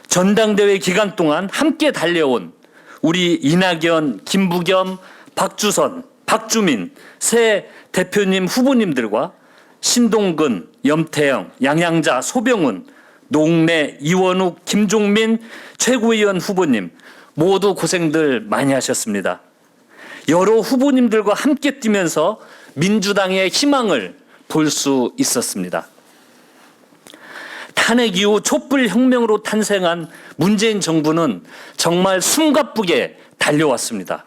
전당대회 기간 동안 함께 달려온 우리 이낙연, 김부겸, 박주선, 박주민 새 대표님 후보님들과 신동근, 염태영, 양양자, 소병훈, 노웅래, 이원욱, 김종민 최고위원 후보님 모두 고생들 많이 하셨습니다. 여러 후보님들과 함께 뛰면서 민주당의 희망을 볼 수 있었습니다. 탄핵 이후 촛불혁명으로 탄생한 문재인 정부는 정말 숨가쁘게 달려왔습니다.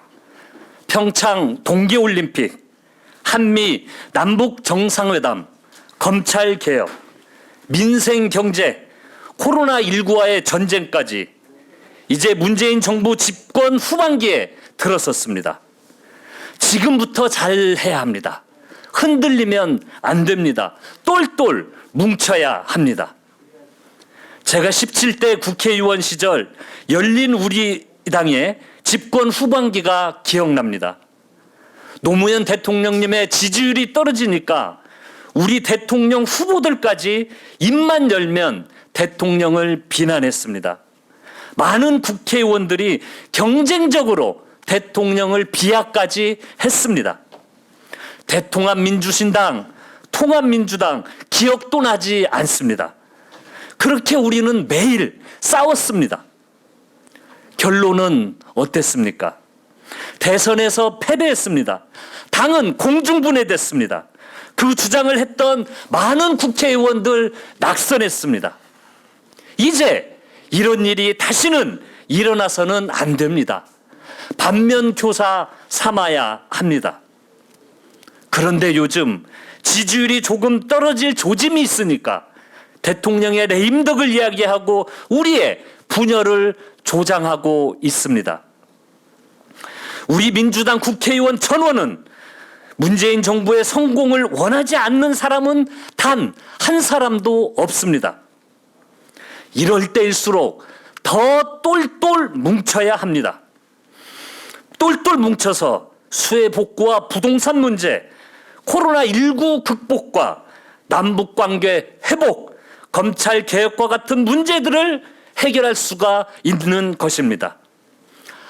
평창 동계올림픽, 한미 남북 정상회담, 검찰개혁, 민생경제, 코로나19와의 전쟁까지 이제 문재인 정부 집권 후반기에 들어섰습니다. 지금부터 잘해야 합니다. 흔들리면 안 됩니다. 똘똘 뭉쳐야 합니다. 제가 17대 국회의원 시절 열린 우리당의 집권 후반기가 기억납니다. 노무현 대통령님의 지지율이 떨어지니까 우리 대통령 후보들까지 입만 열면 대통령을 비난했습니다. 많은 국회의원들이 경쟁적으로 대통령을 비하까지 했습니다. 대통합민주신당, 통합민주당 기억도 나지 않습니다. 그렇게 우리는 매일 싸웠습니다. 결론은 어땠습니까? 대선에서 패배했습니다. 당은 공중분해됐습니다. 그 주장을 했던 많은 국회의원들 낙선했습니다. 이제 이런 일이 다시는 일어나서는 안 됩니다. 반면교사 삼아야 합니다. 그런데 요즘 지지율이 조금 떨어질 조짐이 있으니까 대통령의 레임덕을 이야기하고 우리의 분열을 조장하고 있습니다. 우리 민주당 국회의원 전원은 문재인 정부의 성공을 원하지 않는 사람은 단 한 사람도 없습니다. 이럴 때일수록 더 똘똘 뭉쳐야 합니다. 똘똘 뭉쳐서 수해 복구와 부동산 문제, 코로나19 극복과 남북관계 회복, 검찰 개혁과 같은 문제들을 해결할 수가 있는 것입니다.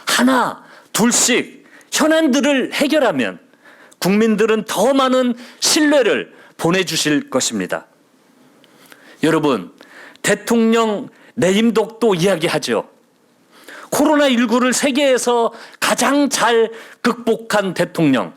하나, 둘씩 현안들을 해결하면 국민들은 더 많은 신뢰를 보내주실 것입니다. 여러분, 대통령 레임덕도 이야기하죠. 코로나19를 세계에서 가장 잘 극복한 대통령,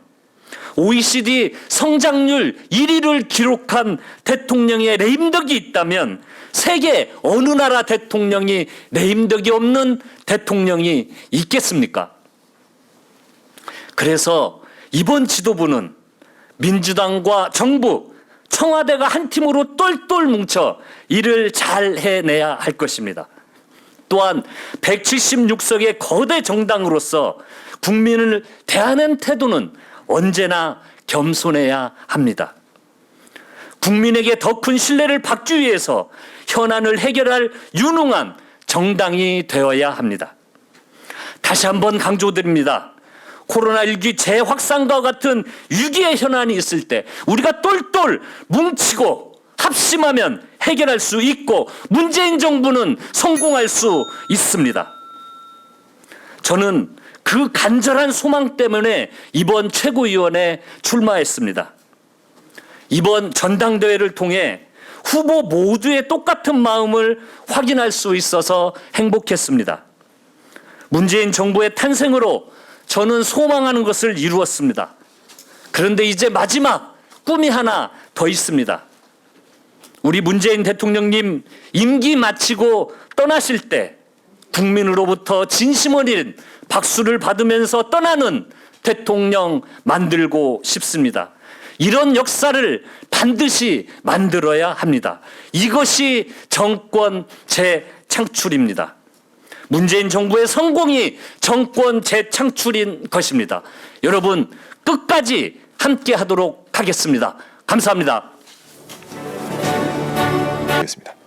OECD 성장률 1위를 기록한 대통령의 레임덕이 있다면 세계 어느 나라 대통령이 레임덕이 없는 대통령이 있겠습니까? 그래서 이번 지도부는 민주당과 정부, 청와대가 한 팀으로 똘똘 뭉쳐 일을 잘 해내야 할 것입니다. 또한 176석의 거대 정당으로서 국민을 대하는 태도는 언제나 겸손해야 합니다. 국민에게 더 큰 신뢰를 받기 위해서 현안을 해결할 유능한 정당이 되어야 합니다. 다시 한번 강조드립니다. 코로나19 재확산과 같은 위기의 현안이 있을 때 우리가 똘똘 뭉치고 합심하면 해결할 수 있고 문재인 정부는 성공할 수 있습니다. 저는 그 간절한 소망 때문에 이번 최고위원회에 출마했습니다. 이번 전당대회를 통해 후보 모두의 똑같은 마음을 확인할 수 있어서 행복했습니다. 문재인 정부의 탄생으로 저는 소망하는 것을 이루었습니다. 그런데 이제 마지막 꿈이 하나 더 있습니다. 우리 문재인 대통령님 임기 마치고 떠나실 때 국민으로부터 진심 어린 박수를 받으면서 떠나는 대통령 만들고 싶습니다. 이런 역사를 반드시 만들어야 합니다. 이것이 정권 재창출입니다. 문재인 정부의 성공이 정권 재창출인 것입니다. 여러분 끝까지 함께 하도록 하겠습니다. 감사합니다. 알겠습니다.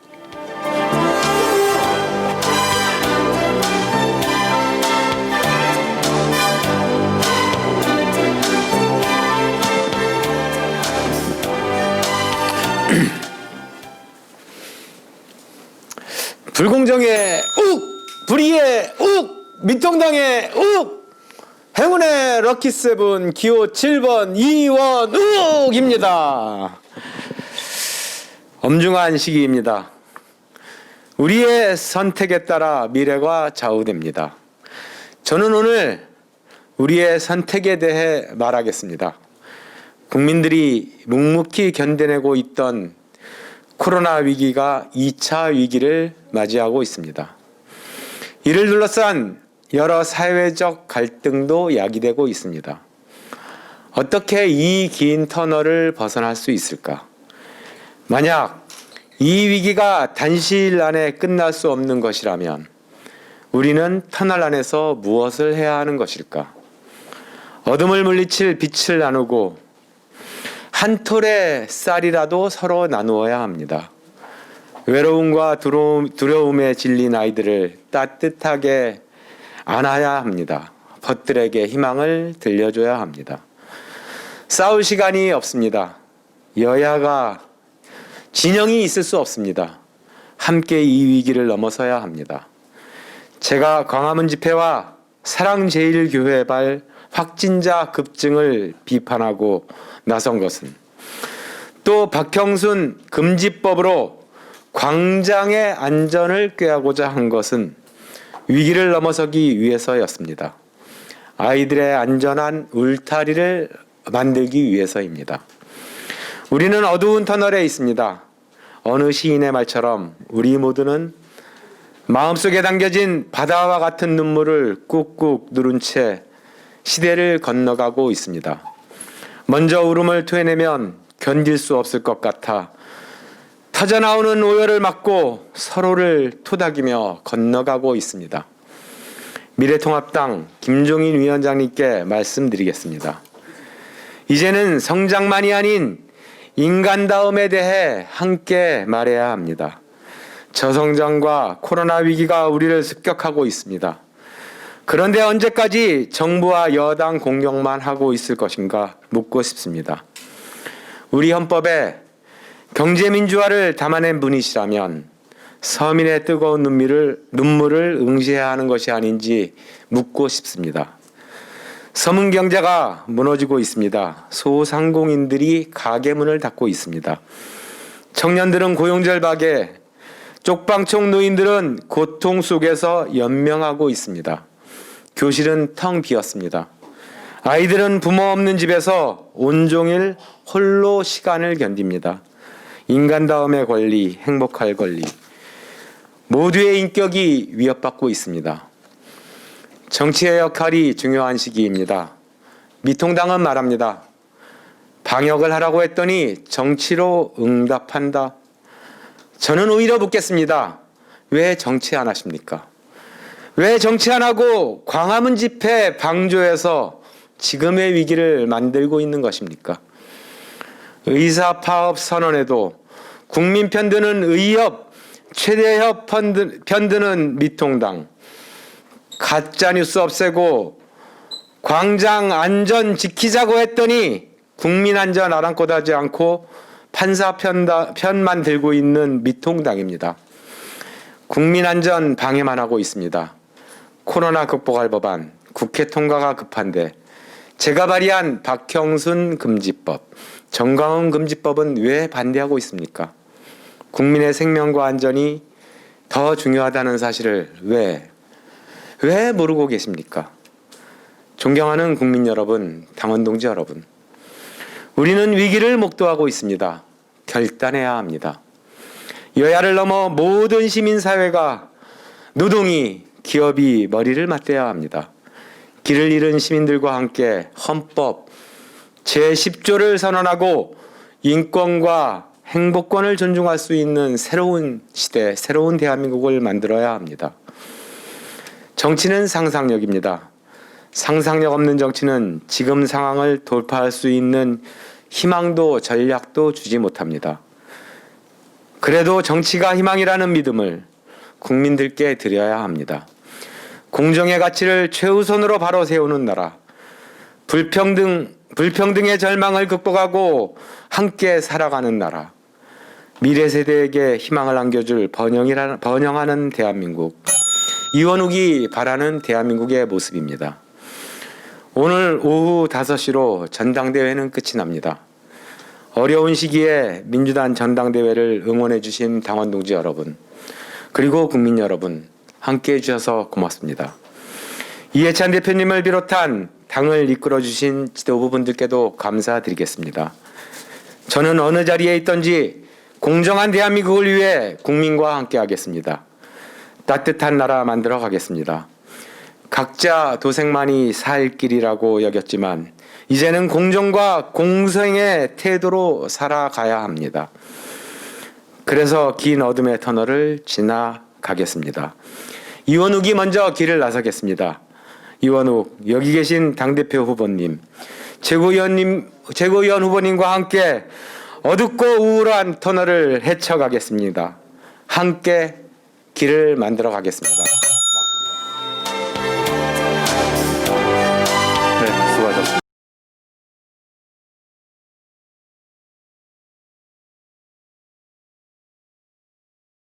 불공정의 욱! 불의의 욱! 민통당의 욱! 행운의 럭키세븐 기호 7번 이원욱입니다. 엄중한 시기입니다. 우리의 선택에 따라 미래가 좌우됩니다. 저는 오늘 우리의 선택에 대해 말하겠습니다. 국민들이 묵묵히 견뎌내고 있던 코로나 위기가 2차 위기를 맞이하고 있습니다. 이를 둘러싼 여러 사회적 갈등도 야기되고 있습니다. 어떻게 이 긴 터널을 벗어날 수 있을까? 만약 이 위기가 단시일 안에 끝날 수 없는 것이라면 우리는 터널 안에서 무엇을 해야 하는 것일까? 어둠을 물리칠 빛을 나누고 한 톨의 쌀이라도 서로 나누어야 합니다. 외로움과 두려움에 질린 아이들을 따뜻하게 안아야 합니다. 벗들에게 희망을 들려줘야 합니다. 싸울 시간이 없습니다. 여야가 진영이 있을 수 없습니다. 함께 이 위기를 넘어서야 합니다. 제가 광화문 집회와 사랑제일교회발 확진자 급증을 비판하고 나선 것은 또 박형순 금지법으로 광장의 안전을 꾀하고자 한 것은 위기를 넘어서기 위해서였습니다. 아이들의 안전한 울타리를 만들기 위해서입니다. 우리는 어두운 터널에 있습니다. 어느 시인의 말처럼 우리 모두는 마음속에 담겨진 바다와 같은 눈물을 꾹꾹 누른 채 시대를 건너가고 있습니다. 먼저 울음을 토해내면 견딜 수 없을 것 같아 터져나오는 오열을 막고 서로를 토닥이며 건너가고 있습니다. 미래통합당 김종인 위원장님께 말씀드리겠습니다. 이제는 성장만이 아닌 인간다움에 대해 함께 말해야 합니다. 저성장과 코로나 위기가 우리를 습격하고 있습니다. 그런데 언제까지 정부와 여당 공격만 하고 있을 것인가 묻고 싶습니다. 우리 헌법에 경제민주화를 담아낸 분이시라면 서민의 뜨거운 눈물을 응시해야 하는 것이 아닌지 묻고 싶습니다. 서문 경제가 무너지고 있습니다. 소상공인들이 가게 문을 닫고 있습니다. 청년들은 고용절박에, 쪽방촌 노인들은 고통 속에서 연명하고 있습니다. 교실은 텅 비었습니다. 아이들은 부모 없는 집에서 온종일 홀로 시간을 견딥니다. 인간다움의 권리, 행복할 권리, 모두의 인격이 위협받고 있습니다. 정치의 역할이 중요한 시기입니다. 미통당은 말합니다. 방역을 하라고 했더니 정치로 응답한다. 저는 오히려 묻겠습니다. 왜 정치 안 하십니까? 왜 정치 안 하고 광화문 집회 방조해서 지금의 위기를 만들고 있는 것입니까? 의사 파업 선언에도 국민 편드는 의협, 최대협 편드는 미통당, 가짜뉴스 없애고 광장 안전 지키자고 했더니 국민 안전 아랑곳하지 않고 판사 편만 들고 있는 미통당입니다. 국민 안전 방해만 하고 있습니다. 코로나 극복할 법안, 국회 통과가 급한데 제가 발의한 박형순 금지법, 정광훈 금지법은 왜 반대하고 있습니까? 국민의 생명과 안전이 더 중요하다는 사실을 왜 모르고 계십니까? 존경하는 국민 여러분, 당원 동지 여러분, 우리는 위기를 목도하고 있습니다. 결단해야 합니다. 여야를 넘어 모든 시민사회가, 노동이, 기업이 머리를 맞대야 합니다. 길을 잃은 시민들과 함께 헌법 제10조를 선언하고 인권과 행복권을 존중할 수 있는 새로운 시대, 새로운 대한민국을 만들어야 합니다. 정치는 상상력입니다. 상상력 없는 정치는 지금 상황을 돌파할 수 있는 희망도 전략도 주지 못합니다. 그래도 정치가 희망이라는 믿음을 국민들께 드려야 합니다. 공정의 가치를 최우선으로 바로 세우는 나라, 불평등의 절망을 극복하고 함께 살아가는 나라, 미래 세대에게 희망을 안겨줄 번영하는 대한민국, 이원욱이 바라는 대한민국의 모습입니다. 오늘 오후 5시로 전당대회는 끝이 납니다. 어려운 시기에 민주당 전당대회를 응원해 주신 당원 동지 여러분, 그리고 국민 여러분, 함께해 주셔서 고맙습니다. 이해찬 대표님을 비롯한 당을 이끌어 주신 지도부분들께도 감사드리겠습니다. 저는 어느 자리에 있든지 공정한 대한민국을 위해 국민과 함께 하겠습니다. 따뜻한 나라 만들어 가겠습니다. 각자 도생만이 살 길이라고 여겼지만 이제는 공정과 공생의 태도로 살아가야 합니다. 그래서 긴 어둠의 터널을 지나가겠습니다. 이원욱이 먼저 길을 나서겠습니다. 이원욱, 여기 계신 당대표 후보님, 최고위원 후보님과 함께 어둡고 우울한 터널을 헤쳐가겠습니다. 함께 길을 만들어 가겠습니다. 네, 수고하셨습니다.